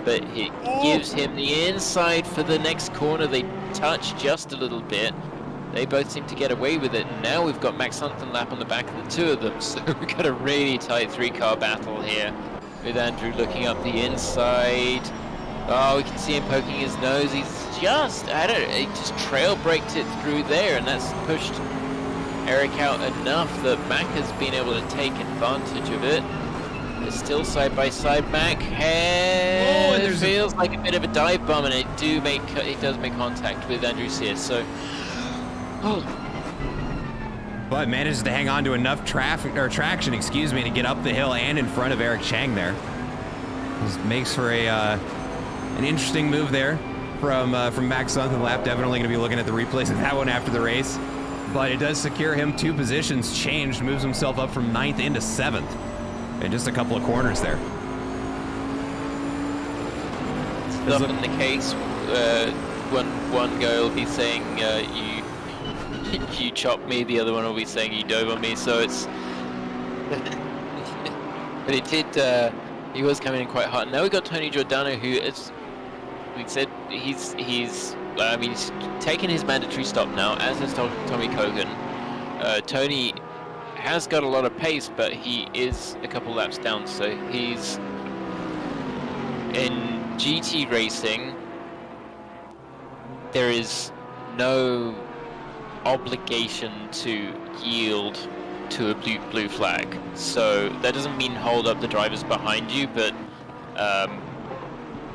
but it gives him the inside for the next corner. They touch just a little bit. They both seem to get away with it. And now we've got Max Hunthenlap on the back of the two of them. So we've got a really tight three-car battle here with Andrew looking up the inside. Oh, we can see him poking his nose. He's just, he just trail braked it through there, and that's pushed Eric out enough that Mac has been able to take advantage of it. They're still side by side. Mac it feels like a bit of a dive bomb, and it does make contact with Andrew Sears. So, but manages to hang on to enough traction, to get up the hill and in front of Eric Chang there. This makes for an interesting move there from Max Hunthenlap. Definitely going to be looking at the replays of that one after the race. But it does secure him 2 positions changed, moves himself up from 9th into 7th. And just a couple of corners there. It's often the case. One guy will be saying you chopped me, the other one will be saying you dove on me. So it's, but it did. He was coming in quite hard. Now we got Tony Giordano, who, as we said, he's taken his mandatory stop now, as has Tommy Kogan. Tony has got a lot of pace, but he is a couple laps down, so he's in GT racing. There is no obligation to yield to a blue flag, so that doesn't mean hold up the drivers behind you, but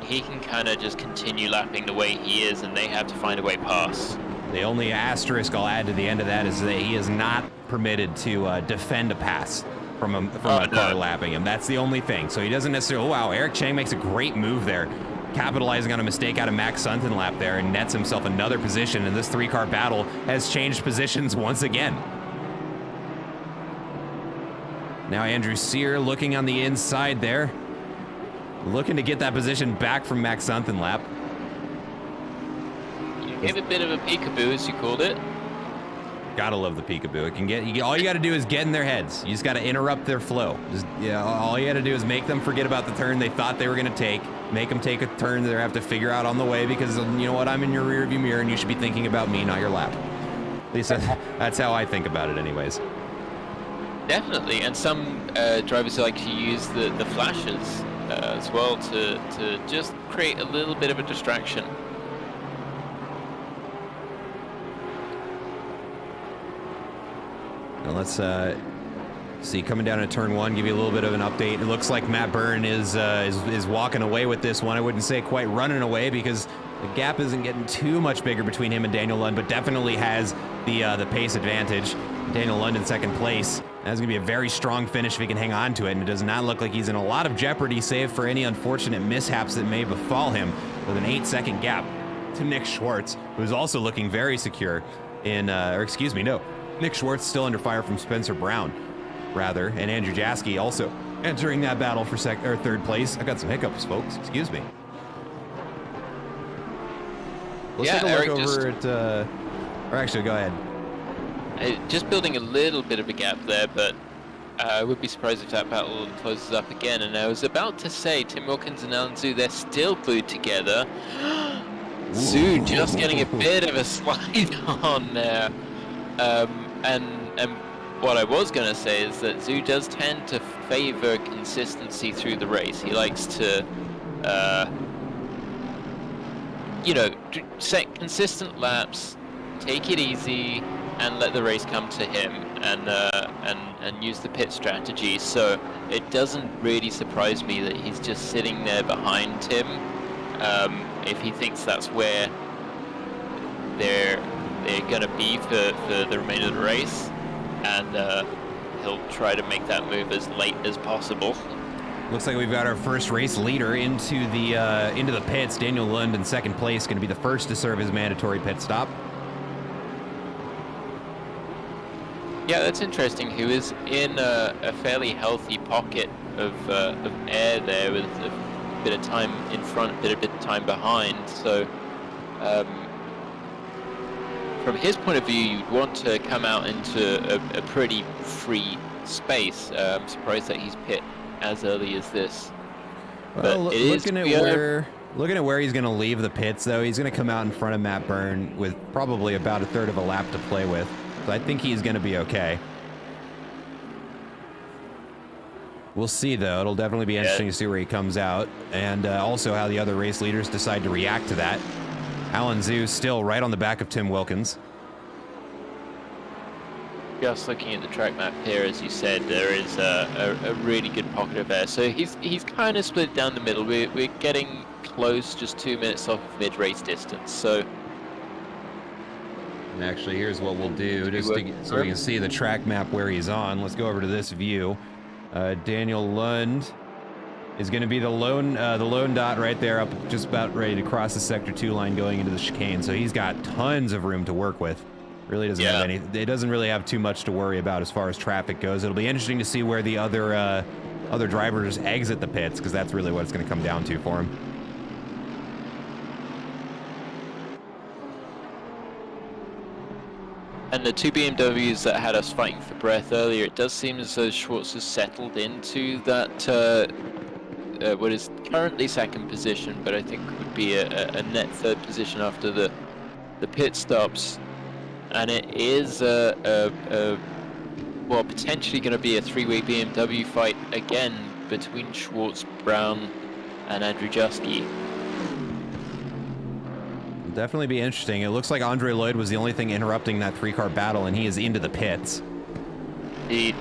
he can kind of just continue lapping the way he is, and they have to find a way past. The only asterisk I'll add to the end of that is that he is not permitted to defend a pass from a car lapping him. That's the only thing. So he doesn't necessarily. Oh, wow, Eric Chang makes a great move there, capitalizing on a mistake out of Max Hunthenlap there, and nets himself another position. And this 3-car battle has changed positions once again. Now Andrew Sear looking on the inside there, looking to get that position back from Max Hunthenlap. Give a bit of a peekaboo, as you called it. Gotta love the peekaboo. All you gotta do is get in their heads. You just gotta interrupt their flow. All you gotta do is make them forget about the turn they thought they were gonna take. Make them take a turn that they have to figure out on the way, because you know what? I'm in your rearview mirror, and you should be thinking about me, not your lap. At least that's how I think about it, anyways. Definitely, and some drivers like to use the flashes as well to just create a little bit of a distraction. Now let's see, coming down to turn 1, give you a little bit of an update. It looks like Matt Byrne is walking away with this one. I wouldn't say quite running away, because the gap isn't getting too much bigger between him and Daniel Lund, but definitely has the pace advantage. Daniel Lund in 2nd place. That's going to be a very strong finish if he can hang on to it, and it does not look like he's in a lot of jeopardy, save for any unfortunate mishaps that may befall him, with an 8-second gap to Nick Schwartz, who's also looking very secure in, Nick Schwartz still under fire from Spencer Brown, rather, and Andrew Jaski also entering that battle for 3rd place. I got some hiccups, folks. Excuse me. Let's take a look over at, or actually, go ahead. Just building a little bit of a gap there, but I would be surprised if that battle closes up again. And I was about to say, Tim Wilkins and Alan Zhu, they're still glued together. Zhu just getting a bit of a slide on there. and what I was going to say is that Zhu does tend to favor consistency through the race. He likes to, set consistent laps, take it easy, and let the race come to him, and use the pit strategy. So it doesn't really surprise me that he's just sitting there behind Tim, if he thinks that's where they're going to be for the remainder of the race, and he'll try to make that move as late as possible. Looks like we've got our first race leader into the pits. Daniel Lund in second place, going to be the first to serve his mandatory pit stop. Yeah, that's interesting. He was in a fairly healthy pocket of air there, with a bit of time in front, a bit of time behind. So, from his point of view, you'd want to come out into a pretty free space. I'm surprised that he's pit as early as this. Well, looking at where he's going to leave the pits, though, he's going to come out in front of Matt Byrne with probably about a third of a lap to play with. So I think he's going to be okay. We'll see, though. It'll definitely be interesting to see where he comes out, and also how the other race leaders decide to react to that. Alan Zhu still right on the back of Tim Wilkins. Just looking at the track map here, as you said, there is a really good pocket of air. So he's kind of split down the middle. We're getting close, just 2 minutes off of mid-race distance. So, and actually, here's what we'll do, just so you can see the track map where he's on. Let's go over to this view. Daniel Lund is going to be the lone dot right there, up just about ready to cross the sector 2 line going into the chicane. So he's got tons of room to work with. Really doesn't have any. It doesn't really have too much to worry about as far as traffic goes. It'll be interesting to see where the other drivers exit the pits, because that's really what it's going to come down to for him. And the 2 BMWs that had us fighting for breath earlier, it does seem as though Schwartz has settled into that what is currently second position, but I think would be a net third position after the pit stops. And it is potentially going to be a 3-way BMW fight again between Schwartz, Brown, and Andrew Jusky. Definitely be interesting. It looks like Andre Lloyd was the only thing interrupting that 3-car battle, and he is into the pits. Indeed.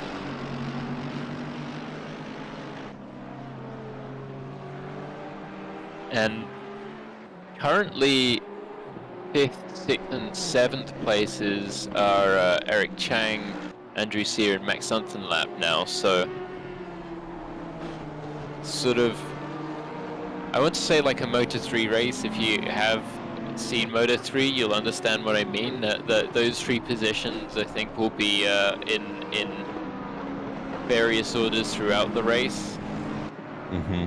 And currently 5th, 6th, and 7th places are Eric Chang, Andrew Sear, and Max Dunlap now. So, sort of, I want to say like a Moto3 race. If you have seen Moto3, you'll understand what I mean. That those 3 positions, I think, will be in various orders throughout the race. Mm-hmm.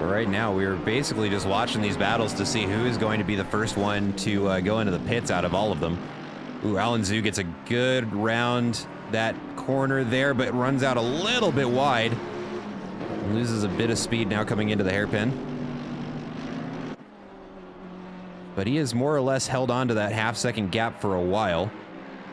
But right now, we're basically just watching these battles to see who is going to be the first one to go into the pits out of all of them. Ooh, Alan Zhu gets a good round that corner there, but runs out a little bit wide. Loses a bit of speed now coming into the hairpin. But he has more or less held on to that half-second gap for a while.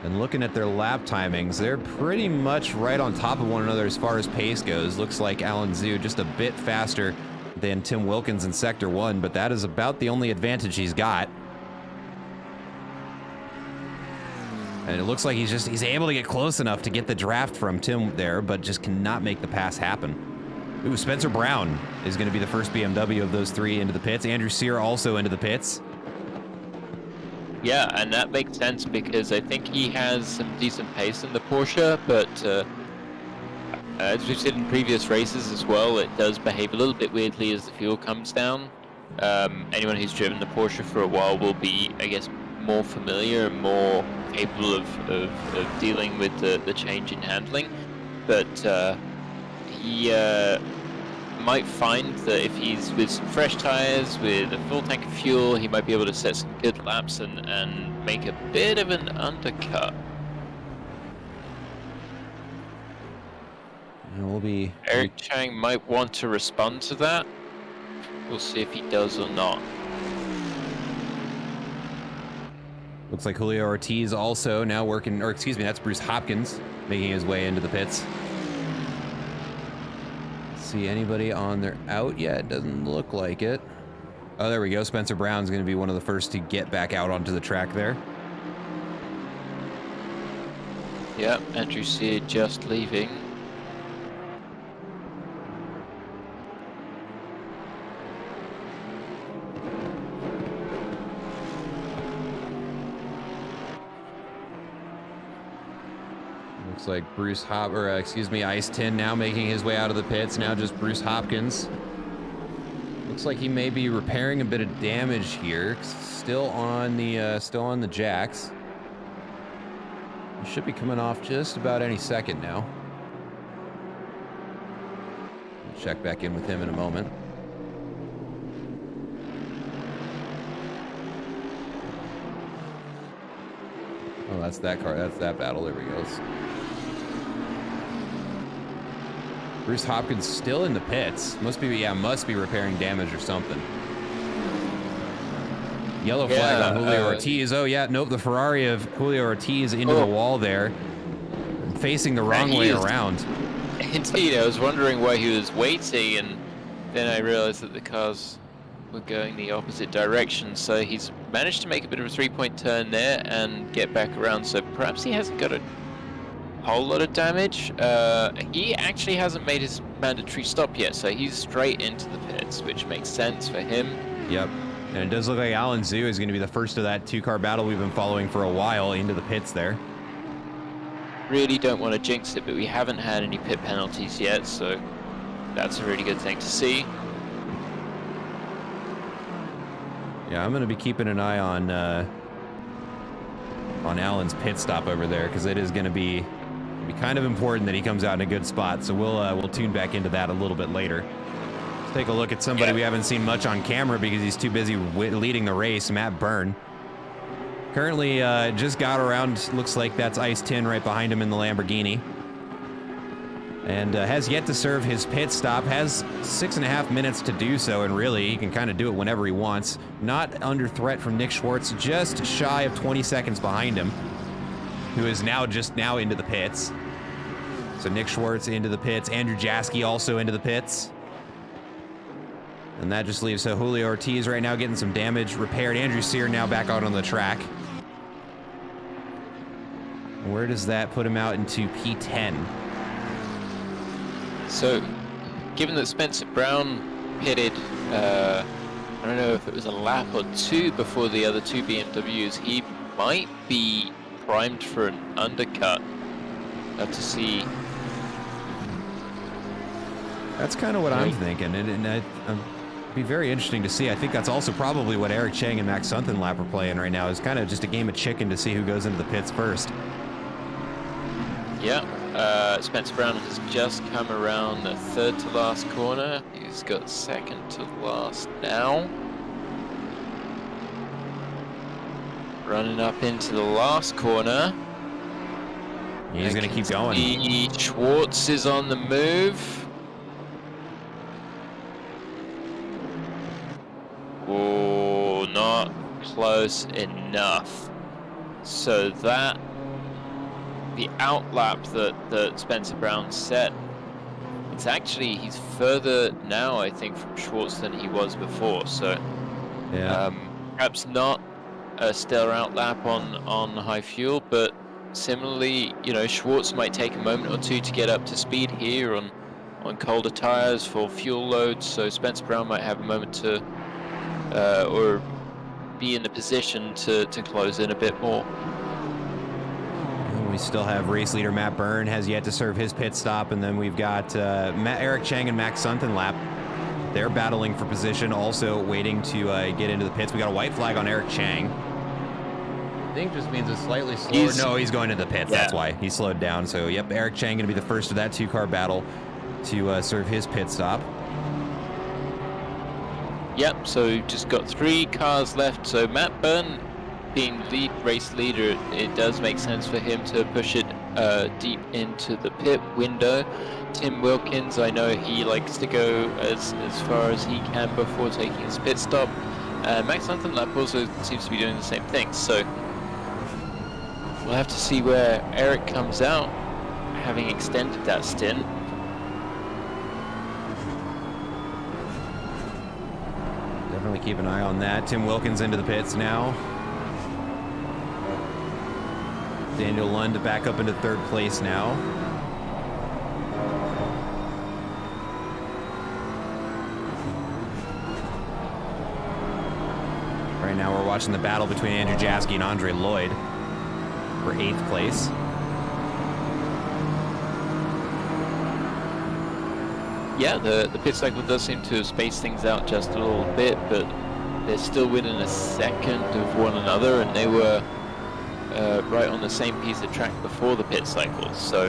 And looking at their lap timings, they're pretty much right on top of one another as far as pace goes. Looks like Alan Zhu just a bit faster than Tim Wilkins in Sector 1, but that is about the only advantage he's got. And it looks like he's able to get close enough to get the draft from Tim there, but just cannot make the pass happen. Ooh, Spencer Brown is going to be the first BMW of those 3 into the pits. Andrew Sear also into the pits. Yeah, and that makes sense because I think he has some decent pace in the Porsche, but as we've seen in previous races as well, it does behave a little bit weirdly as the fuel comes down. Anyone who's driven the Porsche for a while will be, I guess, more familiar and more capable of dealing with the change in handling. But he might find that if he's with some fresh tires, with a full tank of fuel, he might be able to set some good laps and make a bit of an undercut. And we'll be... Eric Chang might want to respond to that. We'll see if he does or not. Looks like Julio Ortiz also now working, or excuse me, that's Bruce Hopkins making his way into the pits. See anybody on their out yet? Doesn't look like it. Oh, there we go. Spencer Brown's going to be one of the first to get back out onto the track there. Yep, Andrew Sear just leaving. Looks like Ice Tin now making his way out of the pits. Now just Bruce Hopkins. Looks like he may be repairing a bit of damage here. Still on the jacks. He should be coming off just about any second now. We'll check back in with him in a moment. Oh, that's that car. That's that battle. There we go. Bruce Hopkins still in the pits. Must be repairing damage or something. Yellow flag on Julio Ortiz. Oh yeah, nope. The Ferrari of Julio Ortiz into the wall there, facing the wrong way around. Indeed, I was wondering why he was waiting, and then I realized that the cars were going the opposite direction. So he's managed to make a bit of a three-point turn there and get back around. So perhaps he hasn't got a whole lot of damage. He actually hasn't made his mandatory stop yet, so he's straight into the pits, which makes sense for him. Yep. And it does look like Alan Zhu is going to be the first of that two-car battle we've been following for a while into the pits there. Really don't want to jinx it, but we haven't had any pit penalties yet, so that's a really good thing to see. Yeah, I'm going to be keeping an eye on Alan's pit stop over there, because it is going to be kind of important that he comes out in a good spot. So we'll tune back into that a little bit later. Let's take a look at somebody we haven't seen much on camera because he's too busy leading the race, Matt Byrne. Currently just got around, looks like that's Ice Tin right behind him in the Lamborghini. And has yet to serve his pit stop, has 6.5 minutes to do so, and really, he can kind of do it whenever he wants. Not under threat from Nick Schwartz, just shy of 20 seconds behind him, who is just now into the pits. So Nick Schwartz into the pits, Andrew Jaski also into the pits. And that just leaves Julio Ortiz right now getting some damage repaired. Andrew Sear now back out on the track. Where does that put him out into P10? So, given that Spencer Brown pitted, I don't know if it was a lap or two before the other two BMWs, he might be primed for an undercut. Have to see. That's kind of what I'm thinking, and it'd be very interesting to see. I think that's also probably what Eric Chang and Max Sunkenlap are playing right now. Is kind of just a game of chicken to see who goes into the pits first. Yeah, Spencer Brown has just come around the third to last corner. He's got second to last now. Running up into the last corner. He's going to keep going. Schwartz is on the move. Oh, not close enough. So that, the outlap that Spencer Brown set, he's further now, I think, from Schwartz than he was before. So yeah, perhaps not a stellar outlap on high fuel, but similarly, Schwartz might take a moment or two to get up to speed here on colder tires for fuel loads. So Spencer Brown might have a moment to, or be in a position to close in a bit more. We still have race leader Matt Byrne has yet to serve his pit stop, and then we've got Eric Chang and Max Sunkenlap. They're battling for position, also waiting to get into the pits. We got a white flag on Eric Chang. I think just means it's slightly slower. No, he's going to the pits. Yeah. That's why he slowed down. So yep, Eric Chang going to be the first of that two-car battle to serve his pit stop. Yep, so just got 3 cars left. So Matt Byrne being lead race leader, it does make sense for him to push it deep into the pit window. Tim Wilkins, I know he likes to go as far as he can before taking his pit stop. Max Untitled also seems to be doing the same thing, so we'll have to see where Eric comes out, having extended that stint. Definitely keep an eye on that. Tim Wilkins into the pits now. Daniel Lund back up into third place now. Right now we're watching the battle between Andrew Jaski and Andre Lloyd for 8th place. Yeah, the pit cycle does seem to have spaced things out just a little bit, but they're still within a second of one another, and they were right on the same piece of track before the pit cycle. So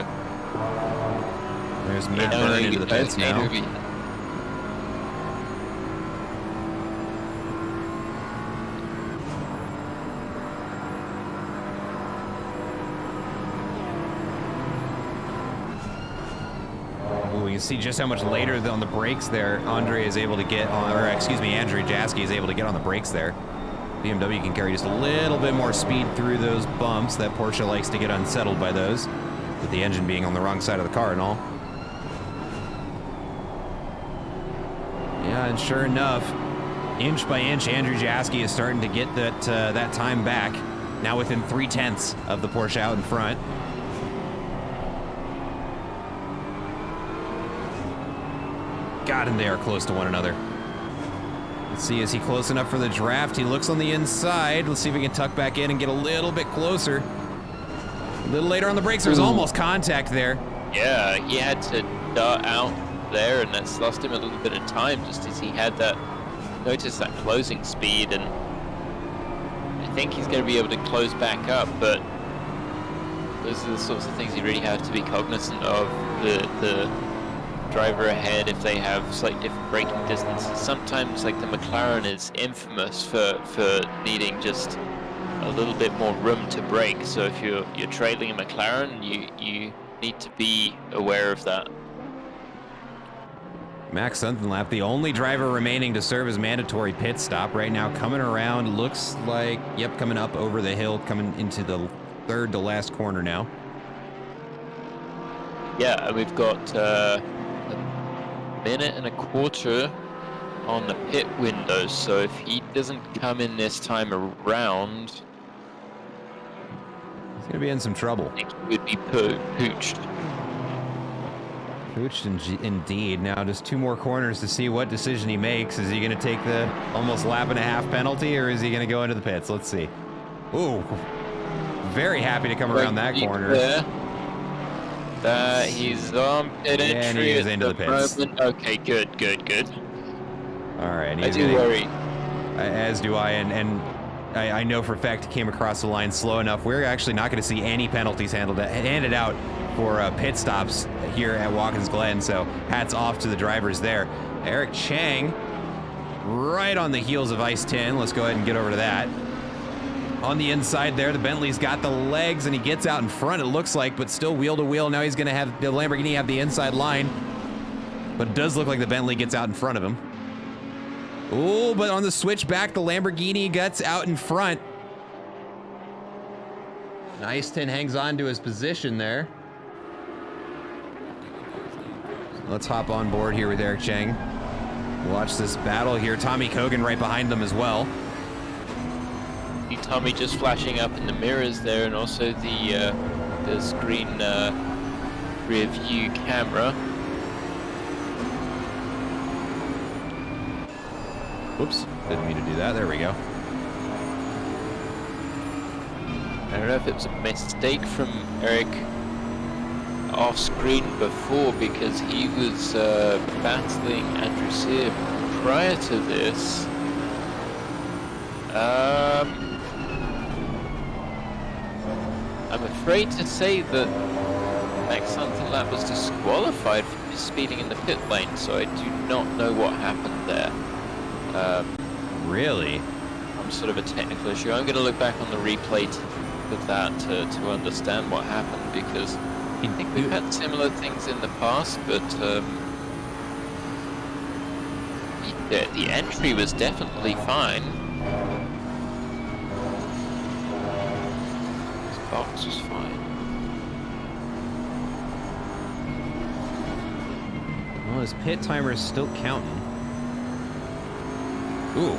there's Matt Byrne into the pits now. You see just how much later on the brakes there Andre is able to get on, or excuse me, Andrew Jaski is able to get on the brakes there. BMW can carry just a little bit more speed through those bumps. That Porsche likes to get unsettled by those, with the engine being on the wrong side of the car and all. Yeah, and sure enough, inch by inch, Andrew Jaski is starting to get that time back. Now within 0.3 of the Porsche out in front. God, and they are close to one another. Let's see, is he close enough for the draft? He looks on the inside. Let's see if we can tuck back in and get a little bit closer. A little later on the brakes, there's almost contact there. Yeah, he had to dart out there, and that's lost him a little bit of time just as he had that, notice that closing speed, and I think he's going to be able to close back up, but those are the sorts of things you really have to be cognizant of. The driver ahead, if they have slightly different braking distances. Sometimes, like the McLaren is infamous for needing just a little bit more room to brake. So if you're trailing a McLaren, you need to be aware of that. Max Untitled, the only driver remaining to serve his mandatory pit stop right now, coming around, looks like, yep, coming up over the hill, coming into the third to last corner now. Yeah, and we've got a minute and a quarter on the pit window, so if he doesn't come in this time around, he's gonna be in some trouble. I think he would be pooched. Pooched indeed. Now just 2 more corners to see what decision he makes. Is he gonna take the almost lap and a half penalty, or is he gonna go into the pits? Let's see. Ooh, very happy to come around that corner. There. He's on pit entry. And he is into the pits. Moment. Okay, good. All right. I do worry. As do I, and I know for a fact he came across the line slow enough. We're actually not going to see any penalties handed out for pit stops here at Watkins Glen, so hats off to the drivers there. Eric Chang, right on the heels of Ice 10. Let's go ahead and get over to that. On the inside there, the Bentley's got the legs, and he gets out in front, it looks like, but still wheel to wheel. Now he's going to have the Lamborghini have the inside line, but it does look like the Bentley gets out in front of him. Oh, but on the switchback, the Lamborghini gets out in front. Ice 10 hangs on to his position there. Let's hop on board here with Eric Chang. Watch this battle here. Tommy Kogan right behind them as well. See Tommy just flashing up in the mirrors there, and also the screen rear view camera. Whoops, didn't mean to do that. There we go. I don't know if it was a mistake from Eric off screen before, because he was battling Andrew Sear prior to this. I'm afraid to say that Max Untitled was disqualified from speeding in the pit lane, so I do not know what happened there. Really? Some sort of a technical issue. I'm going to look back on the replay of that to understand what happened, because I think we've had similar things in the past, but the entry was definitely fine. This box was fine. Well, his pit timer is still counting. Ooh.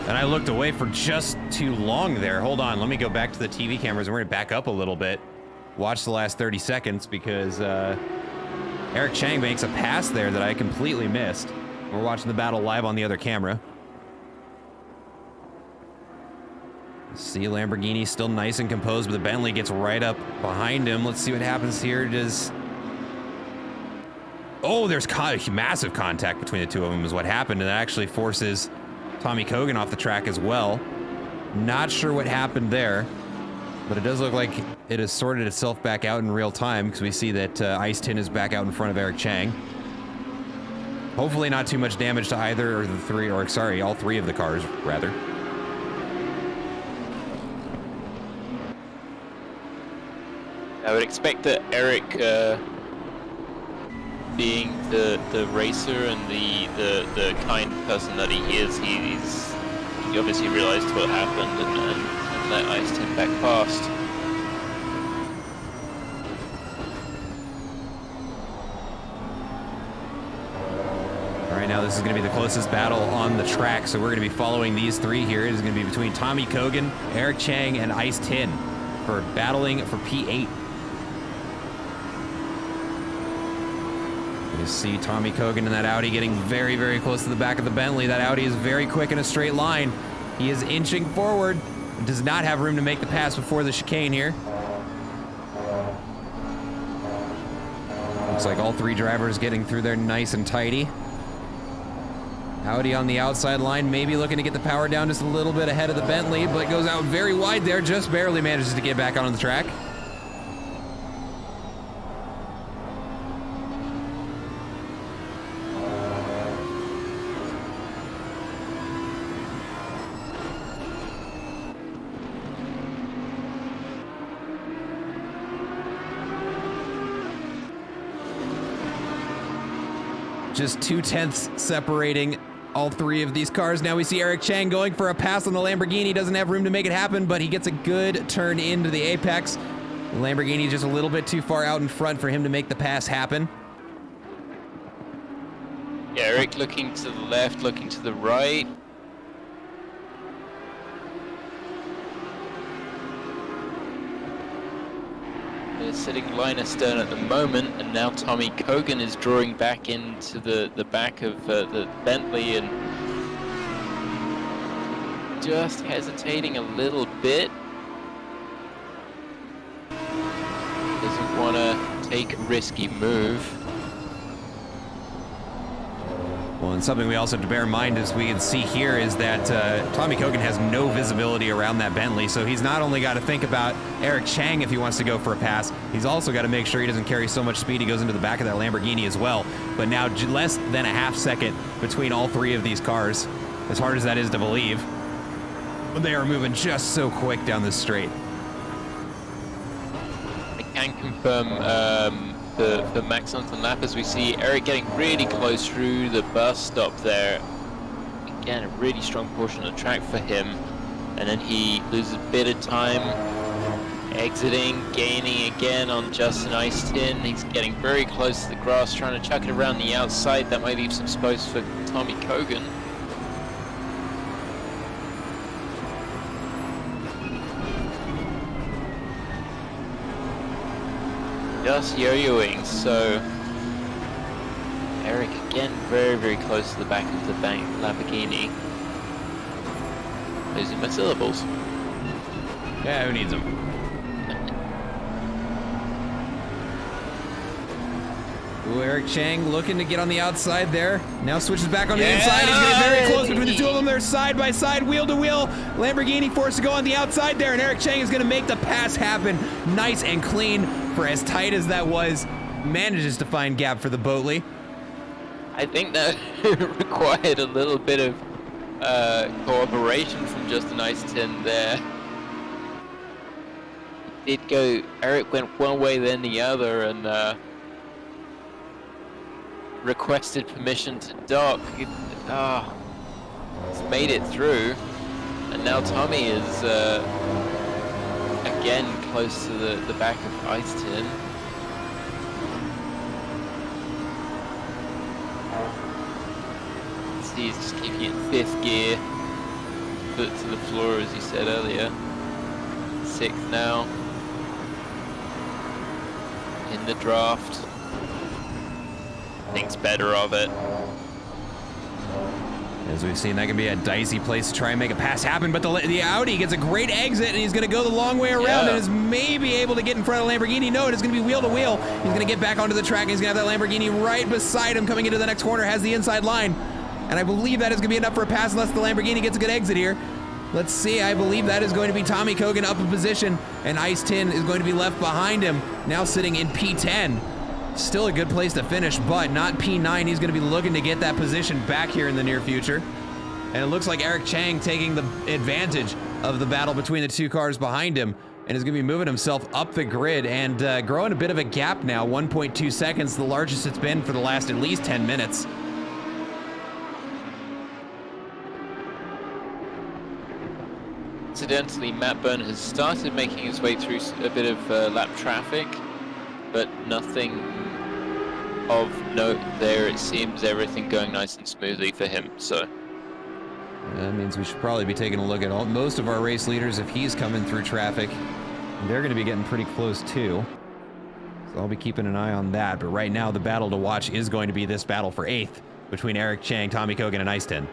And I looked away for just too long there. Hold on, let me go back to the TV cameras and we're gonna back up a little bit. Watch the last 30 seconds because Eric Chang makes a pass there that I completely missed. We're watching the battle live on the other camera. See Lamborghini still nice and composed, but the Bentley gets right up behind him. Let's see what happens here. Oh, there's massive contact between the two of them is what happened, and that actually forces Tommy Kogan off the track as well. Not sure what happened there, but it does look like it has sorted itself back out in real time because we see that Ice Tin is back out in front of Eric Chang. Hopefully not too much damage to either of the three, or sorry, all three of the cars, rather. I would expect that Eric, being the racer and the kind person that he is, he obviously realized what happened and let Ice Tin back past. All right, now this is going to be the closest battle on the track, so we're going to be following these three here. It is going to be between Tommy Kogan, Eric Chang, and Ice Tin for battling for P8. You see Tommy Kogan in that Audi getting very, very close to the back of the Bentley. That Audi is very quick in a straight line. He is inching forward. Does not have room to make the pass before the chicane here. Looks like all three drivers getting through there nice and tidy. Audi on the outside line, maybe looking to get the power down just a little bit ahead of the Bentley, but goes out very wide there, just barely manages to get back onto the track. Just 0.2 separating all three of these cars. Now we see Eric Chang going for a pass on the Lamborghini. Doesn't have room to make it happen, but he gets a good turn into the apex. The Lamborghini just a little bit too far out in front for him to make the pass happen. Yeah, Eric looking to the left, looking to the right. They're sitting line astern at the moment, and now Tommy Kogan is drawing back into the back of the Bentley and just hesitating a little bit. Doesn't want to take a risky move. Well, and something we also have to bear in mind, as we can see here, is that Tommy Kogan has no visibility around that Bentley, so he's not only got to think about Eric Chang if he wants to go for a pass, he's also got to make sure he doesn't carry so much speed he goes into the back of that Lamborghini as well. But now less than a half second between all three of these cars, as hard as that is to believe. They are moving just so quick down this straight. I can confirm for Max on the lap, as we see Eric getting really close through the bus stop there. Again, a really strong portion of the track for him, and then he loses a bit of time exiting, gaining again on Justin Ice Tin. He's getting very close to the grass, trying to chuck it around the outside. That might leave some space for Tommy Kogan. Just yo-yoing, so Eric again very, very close to the back of the Lamborghini. Losing my syllables. Yeah, who needs them? Ooh, Eric Chang looking to get on the outside there. Now switches back on the inside. He's getting very close between the two of them. They're side by side, wheel to wheel. Lamborghini forced to go on the outside there, and Eric Chang is going to make the pass happen. Nice and clean for as tight as that was. Manages to find gap for the Boatley. I think that required a little bit of cooperation from Justin Ice Tin there. did go. Eric went one way, then the other, and requested permission to dock. He's made it through, and now Tommy is again close to the back of Ice Tin. He's just keeping it in 5th gear, foot to the floor as you said earlier. 6th now, in the draft. Thinks better of it. As we've seen, that can be a dicey place to try and make a pass happen, but the Audi gets a great exit, and he's going to go the long way around and is maybe able to get in front of the Lamborghini. No, it is going to be wheel to wheel. He's going to get back onto the track, and he's going to have that Lamborghini right beside him coming into the next corner, has the inside line. And I believe that is going to be enough for a pass unless the Lamborghini gets a good exit here. Let's see, I believe that is going to be Tommy Kogan up in position, and Ice Tin is going to be left behind him, now sitting in P10. Still a good place to finish, but not P9. He's going to be looking to get that position back here in the near future. And it looks like Eric Chang taking the advantage of the battle between the two cars behind him, and is going to be moving himself up the grid and growing a bit of a gap now. 1.2 seconds, the largest it's been for the last at least 10 minutes. Incidentally, Matt Byrne has started making his way through a bit of lap traffic, but nothing of note there. It seems everything going nice and smoothly for him, so. That means we should probably be taking a look at most of our race leaders if he's coming through traffic. They're going to be getting pretty close too. So I'll be keeping an eye on that, but right now the battle to watch is going to be this battle for 8th between Eric Chang, Tommy Kogan, and Ice Tin.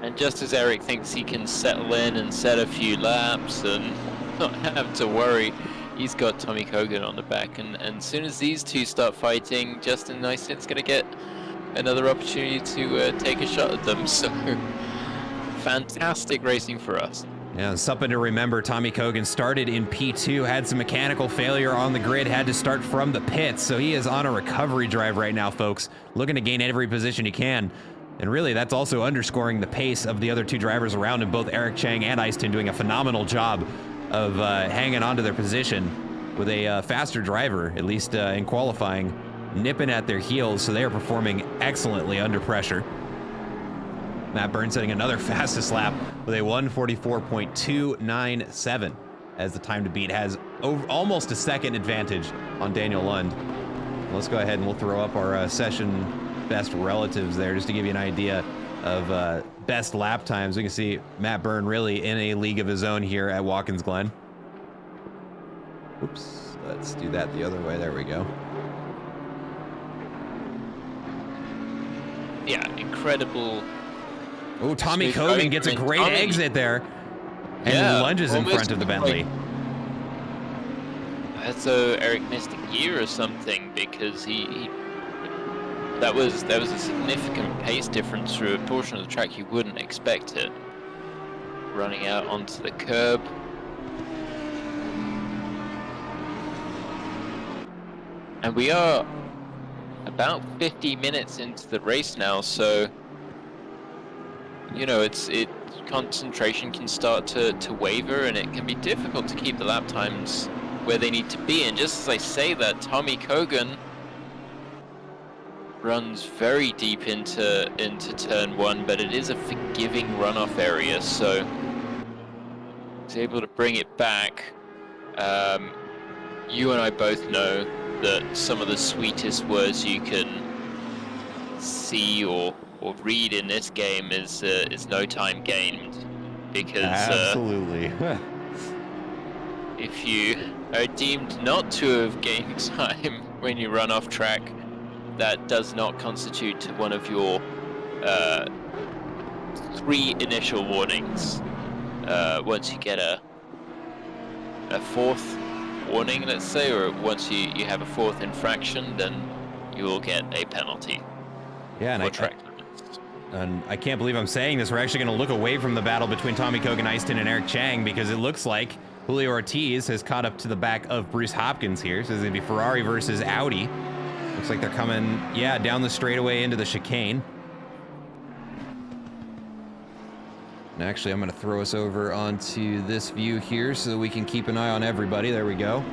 And just as Eric thinks he can settle in and set a few laps and not have to worry, he's got Tommy Kogan on the back. And as soon as these two start fighting, Justin Ice Tin's going to get another opportunity to take a shot at them. So fantastic racing for us. Yeah, something to remember, Tommy Kogan started in P2, had some mechanical failure on the grid, had to start from the pits, so he is on a recovery drive right now, folks, looking to gain every position he can. And really, that's also underscoring the pace of the other two drivers around him, both Eric Chang and Ice Tin doing a phenomenal job of hanging on to their position with a faster driver, at least in qualifying, nipping at their heels, so they are performing excellently under pressure. Matt Byrne setting another fastest lap with a 1:44.297 as the time to beat has almost a second advantage on Daniel Lund. Let's go ahead and we'll throw up our session best relatives there just to give you an idea of best lap times. We can see Matt Byrne really in a league of his own here at Watkins Glen. Oops, let's do that the other way. There we go. Yeah, incredible. Oh, Tommy Kogan gets a great exit there and lunges in front of the Bentley. So Eric missed a gear or something because that was a significant pace difference through a portion of the track you wouldn't expect it. Running out onto the curb. And we are about 50 minutes into the race now, so you know, concentration can start to waver, and it can be difficult to keep the lap times where they need to be. And just as I say that, Tommy Kogan runs very deep into turn 1, but it is a forgiving runoff area, so he's able to bring it back. You and I both know that some of the sweetest words you can see or read in this game is no time gained, because absolutely if you are deemed not to have gained time when you run off track, that does not constitute one of your 3 initial warnings. Once you get a 4th warning, let's say, or once you have a 4th infraction, then you will get a penalty. Yeah, and I can't believe I'm saying this. We're actually going to look away from the battle between Tommy Kogan, Ice Tin, and Eric Chang, because it looks like Julio Ortiz has caught up to the back of Bruce Hopkins here. So it's going to be Ferrari versus Audi. Looks like they're coming, down the straightaway into the chicane. And actually, I'm going to throw us over onto this view here so that we can keep an eye on everybody. There we go.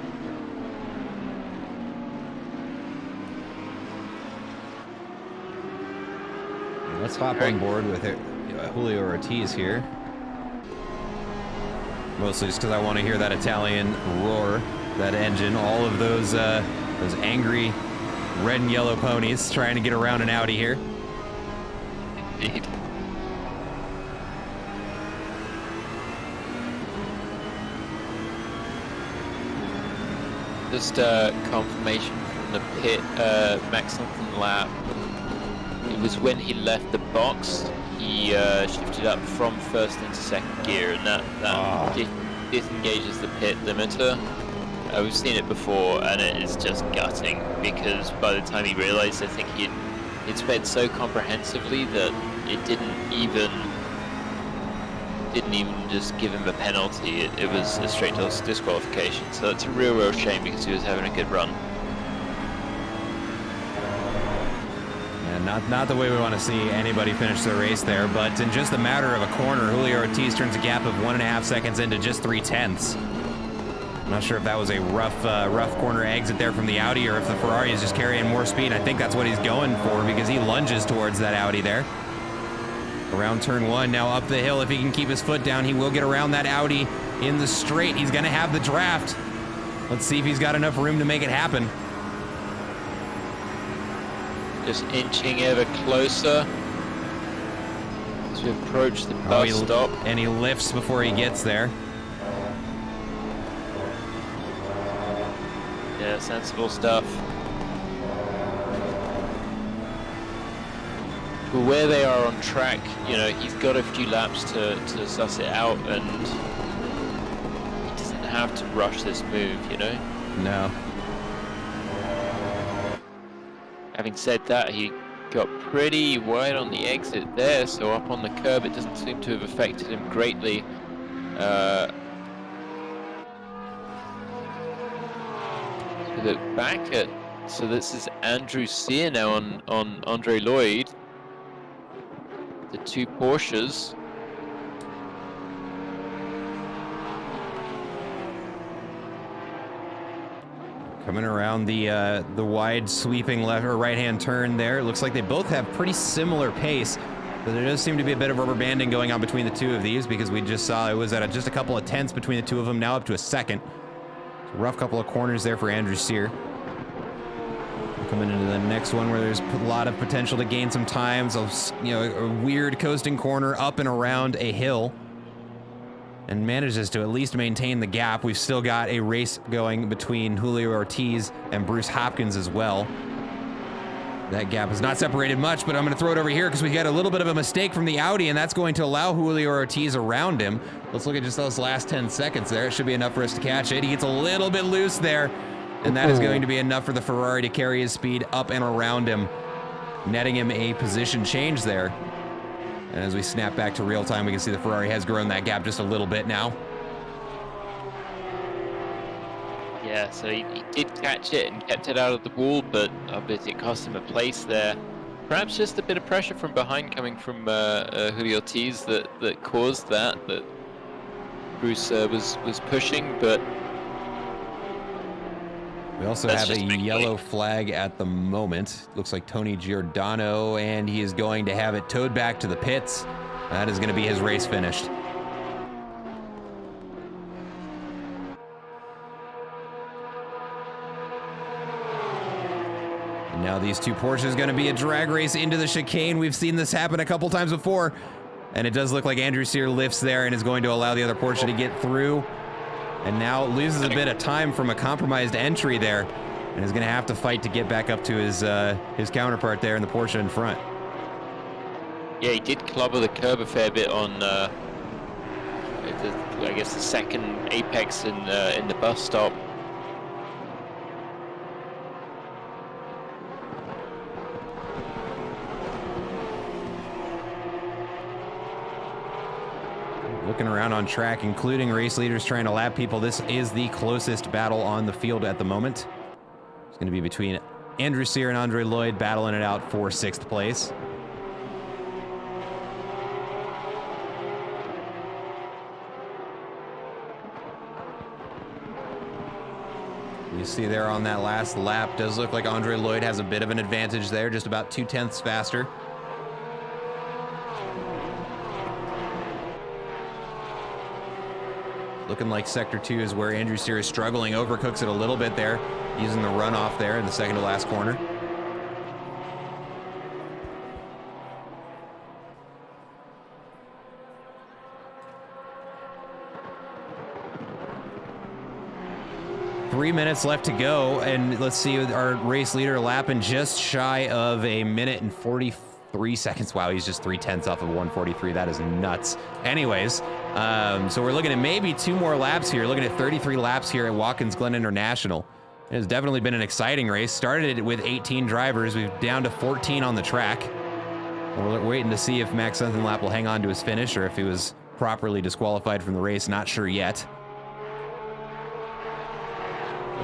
Let's hop on board with it. Julio Ortiz here. Mostly just because I want to hear that Italian roar, that engine, all of those angry red and yellow ponies trying to get around an Audi here. Indeed. Just confirmation from the pit, Max Humphrey lap. It was when he left the box, he shifted up from first into second gear, and that disengages the pit limiter. We've seen it before, and it is just gutting, because by the time he realized, I think he'd sped so comprehensively that it didn't even just give him a penalty. It was a straight disqualification. So it's a real shame, because he was having a good run. Not the way we want to see anybody finish their race there, but in just a matter of a corner, Julio Ortiz turns a gap of 1.5 seconds into just 0.3. I'm not sure if that was a rough corner exit there from the Audi, or if the Ferrari is just carrying more speed. I think that's what he's going for, because he lunges towards that Audi there. Around turn 1, now up the hill. If he can keep his foot down, he will get around that Audi in the straight. He's going to have the draft. Let's see if he's got enough room to make it happen. Just inching ever closer as we approach the bus stop. And he lifts before he gets there. Yeah, sensible stuff. But where they are on track, you know, he's got a few laps to suss it out, and he doesn't have to rush this move, you know? No. Having said that, he got pretty wide on the exit there, so up on the curb it doesn't seem to have affected him greatly. So this is Andrew Sear now on Andre Lloyd. The two Porsches. Coming around the wide sweeping left or right-hand turn there. It looks like they both have pretty similar pace, but there does seem to be a bit of rubber banding going on between the two of these, because we just saw it was at just a couple of tenths between the two of them, now up to a second. So rough couple of corners there for Andrew Sear. Coming into the next one where there's a lot of potential to gain some time. So, you know, a weird coasting corner up and around a hill, and manages to at least maintain the gap. We've still got a race going between Julio Ortiz and Bruce Hopkins as well. That gap is not separated much, but I'm going to throw it over here because we got a little bit of a mistake from the Audi, and that's going to allow Julio Ortiz around him. Let's look at just those last 10 seconds there. It should be enough for us to catch it. He gets a little bit loose there, and that is going to be enough for the Ferrari to carry his speed up and around him, netting him a position change there. And as we snap back to real time, we can see the Ferrari has grown that gap just a little bit now. Yeah, so he did catch it and kept it out of the wall, but obviously it cost him a place there. Perhaps just a bit of pressure from behind coming from Julio Ortiz that caused that Bruce was pushing, but we also have a yellow flag at the moment. Looks like Tony Giordano, and he is going to have it towed back to the pits. That is going to be his race finished. And now these two Porsches going to be a drag race into the chicane. We've seen this happen a couple times before, and it does look like Andrew Sear lifts there and is going to allow the other Porsche to get through. And now loses a bit of time from a compromised entry there, and is going to have to fight to get back up to his counterpart there in the Porsche in front. Yeah, he did clobber the curb a fair bit on, I guess, the second apex in the bus stop. Looking around on track, including race leaders trying to lap people, this is the closest battle on the field at the moment. It's going to be between Andrew Sear and Andre Lloyd battling it out for 6th place. You see there on that last lap, does look like Andre Lloyd has a bit of an advantage there, just about 0.2 faster. Looking like Sector 2 is where Andrew Sear is struggling, overcooks it a little bit there, using the runoff there in the second to last corner. Three minutes left to go, and let's see our race leader lapping just shy of 1:43 seconds. Wow, he's just 0.3 off of 1:43. That is nuts. Anyways, so we're looking at maybe 2 more laps here. Looking at 33 laps here at Watkins Glen International. It has definitely been an exciting race. Started it with 18 drivers. We've down to 14 on the track. We're waiting to see if Max Sunkenlap will hang on to his finish or if he was properly disqualified from the race. Not sure yet.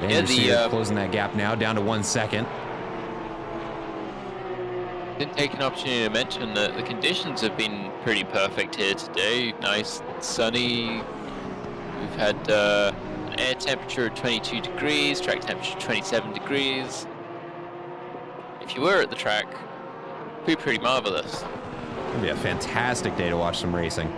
Andrew closing that gap now, down to 1 second. Didn't take an opportunity to mention that the conditions have been pretty perfect here today. Nice, sunny. We've had an air temperature of 22 degrees, track temperature 27 degrees. If you were at the track, it'd be pretty marvelous. It'd be a fantastic day to watch some racing.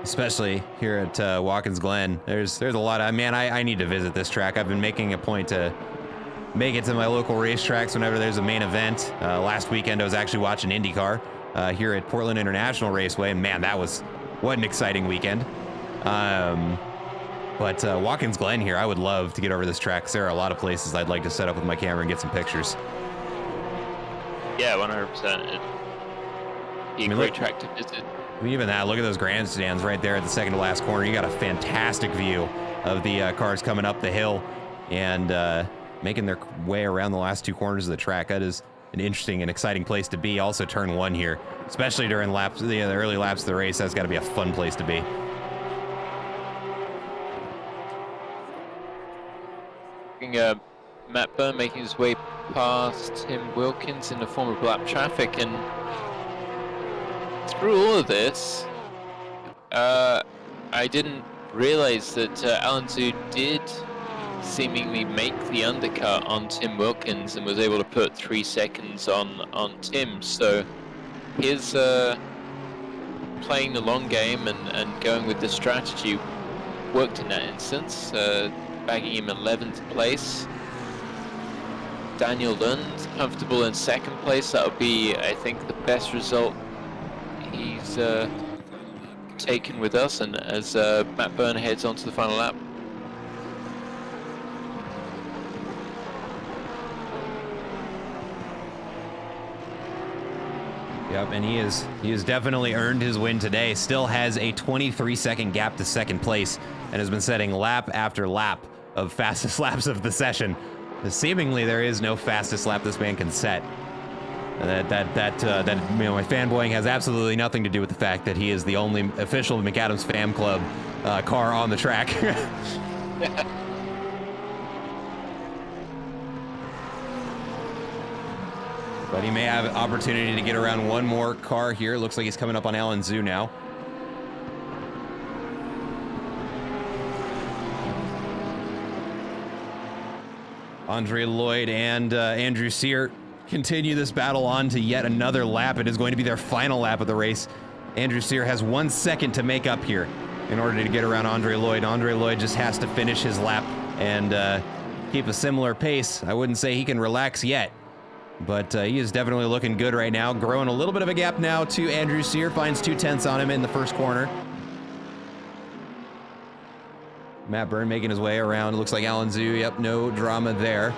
Especially here at Watkins Glen. There's a lot of, man, I need to visit this track. I've been making a point to make it to my local racetracks whenever there's a main event. Last weekend I was actually watching IndyCar here at Portland International Raceway, and man, what an exciting weekend. But Watkins Glen here, I would love to get over this track, because there are a lot of places I'd like to set up with my camera and get some pictures. Yeah, 100%. It'd be a great track to visit. I mean, even that, look at those grandstands right there at the second to last corner. You got a fantastic view of the cars coming up the hill and making their way around the last 2 corners of the track. That is an interesting and exciting place to be. Also turn 1 here, especially during laps, the early laps of the race. That's got to be a fun place to be. Matt Byrne making his way past Tim Wilkins in the form of lap traffic, and through all of this, I didn't realize that Alan Zhu did seemingly make the undercut on Tim Wilkins and was able to put 3 seconds on Tim. So his playing the long game and going with the strategy worked in that instance, bagging him 11th place. Daniel Lund comfortable in 2nd place. That would be, I think, the best result he's taken with us, and as Matt Byrne heads on to the final lap. Yep, and he has definitely earned his win today. Still has a 23-second gap to 2nd place and has been setting lap after lap of fastest laps of the session. Seemingly there is no fastest lap this man can set. That you know, my fanboying has absolutely nothing to do with the fact that he is the only official McAdams Fan Club car on the track. But he may have an opportunity to get around one more car here. Looks like he's coming up on Alan Zhu now. Andre Lloyd and Andrew Sear continue this battle on to yet another lap. It is going to be their final lap of the race. Andrew Sear has 1 second to make up here in order to get around Andre Lloyd. Andre Lloyd just has to finish his lap and keep a similar pace. I wouldn't say he can relax yet, but he is definitely looking good right now. Growing a little bit of a gap now to Andrew Sear. Finds 0.2 on him in the first corner. Matt Byrne making his way around. Looks like Alan Zhu. Yep, no drama there.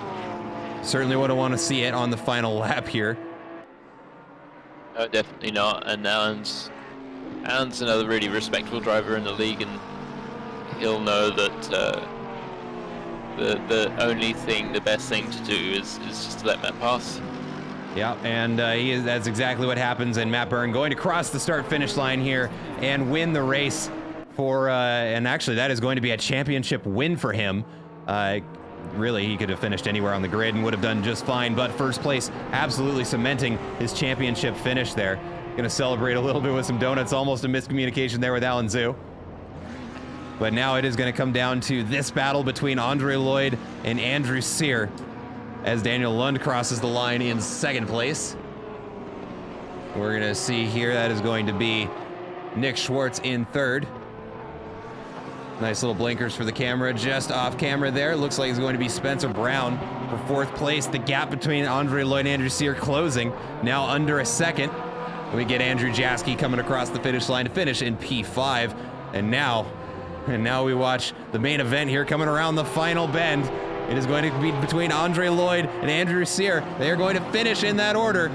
Certainly wouldn't want to see it on the final lap here. No, definitely not. And Alan's another really respectable driver in the league, and he'll know that the best thing to do is just to let Matt pass. Yeah, and that's exactly what happens. And Matt Byrne going to cross the start-finish line here and win the race for, and actually that is going to be a championship win for him. Really, he could have finished anywhere on the grid and would have done just fine, but first place absolutely cementing his championship finish there. Gonna celebrate a little bit with some donuts. Almost a miscommunication there with Alan Zhu. But now it is going to come down to this battle between Andre Lloyd and Andrew Sear as Daniel Lund crosses the line in second place. We're going to see here that is going to be Nick Schwartz in third. Nice little blinkers for the camera. Just off camera there. Looks like it's going to be Spencer Brown for fourth place. The gap between Andre Lloyd and Andrew Sear closing. Now under a second. We get Andrew Jaski coming across the finish line to finish in P5. And now we watch the main event here coming around the final bend. It is going to be between Andre Lloyd and Andrew Sear. They are going to finish in that order.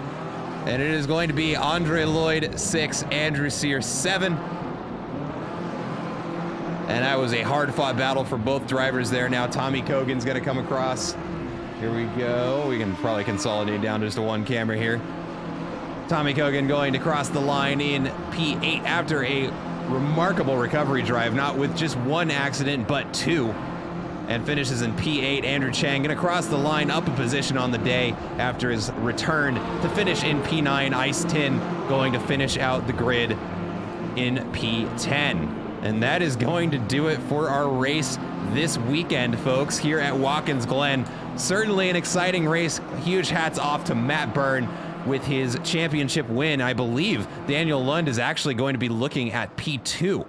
And it is going to be Andre Lloyd 6, Andrew Sear 7. And that was a hard-fought battle for both drivers there. Now Tommy Cogan's going to come across. Here we go. We can probably consolidate down just to one camera here. Tommy Cogan going to cross the line in P8 after a remarkable recovery drive, not with just one accident, but two, and finishes in P8. Andrew Chang going to cross the line up a position on the day after his return to finish in P9. Ice Tin going to finish out the grid in P10. And that is going to do it for our race this weekend, folks, here at Watkins Glen. Certainly an exciting race. Huge hats off to Matt Byrne with his championship win. I believe Daniel Lund is actually going to be looking at P2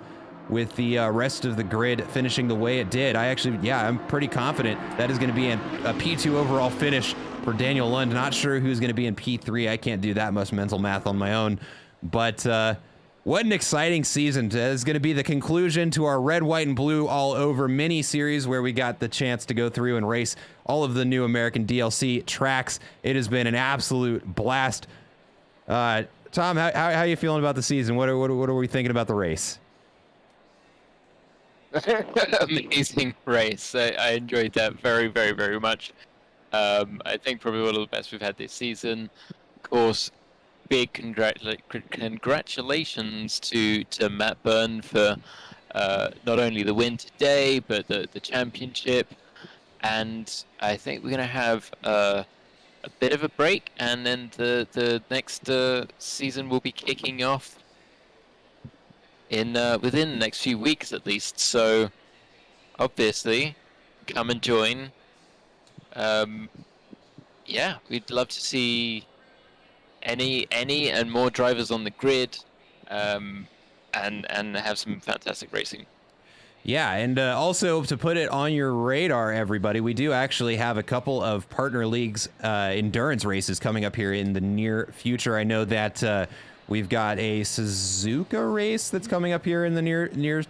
with the rest of the grid finishing the way it did. I'm pretty confident that is going to be a P2 overall finish for Daniel Lund. Not sure who's going to be in P3. I can't do that much mental math on my own. But what an exciting season. It is going to be the conclusion to our red, white, and blue all over mini series where we got the chance to go through and race all of the new American DLC tracks. It has been an absolute blast. Tom, how are you feeling about the season? What are we thinking about the race? Amazing race. I enjoyed that very, very, very much. I think probably one of the best we've had this season. Of course, big congratulations to Matt Byrne for not only the win today, but the championship. And I think we're going to have a bit of a break, and then the next season will be kicking off in within the next few weeks at least. So obviously, come and join. Yeah, we'd love to see any and more drivers on the grid, and have some fantastic racing. Yeah, and also to put it on your radar, everybody, we do actually have a couple of partner leagues endurance races coming up here in the near future. I know that we've got a Suzuka race that's coming up here in the near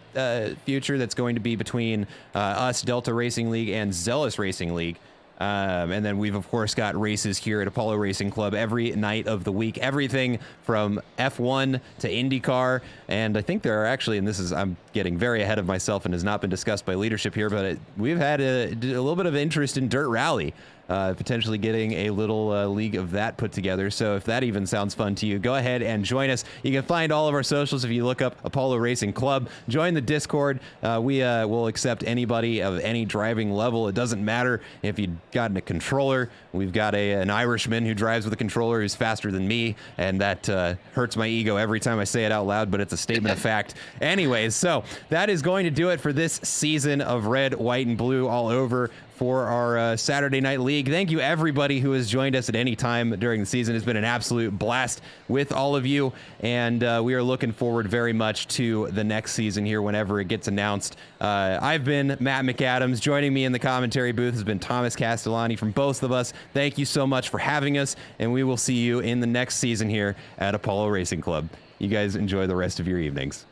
future that's going to be between us, Delta Racing League, and Zealous Racing League. And then we've, of course, got races here at Apollo Racing Club every night of the week. Everything from F1 to IndyCar. And I think there are actually, and I'm getting very ahead of myself and has not been discussed by leadership here, but we've had a little bit of interest in Dirt Rally. Potentially getting a little league of that put together. So if that even sounds fun to you, go ahead and join us. You can find all of our socials if you look up Apollo Racing Club. Join the Discord. We will accept anybody of any driving level. It doesn't matter if you've gotten a controller. We've got an Irishman who drives with a controller who's faster than me, and that hurts my ego every time I say it out loud, but it's a statement of fact. Anyways, so that is going to do it for this season of Red, White, and Blue all over for our Saturday Night League. Thank you, everybody who has joined us at any time during the season. It's been an absolute blast with all of you, and we are looking forward very much to the next season here whenever it gets announced. I've been Matt McAdams. Joining me in the commentary booth has been Thomas Castellani from both of us. Thank you so much for having us, and we will see you in the next season here at Apollo Racing Club. You guys enjoy the rest of your evenings.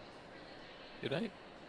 Good night.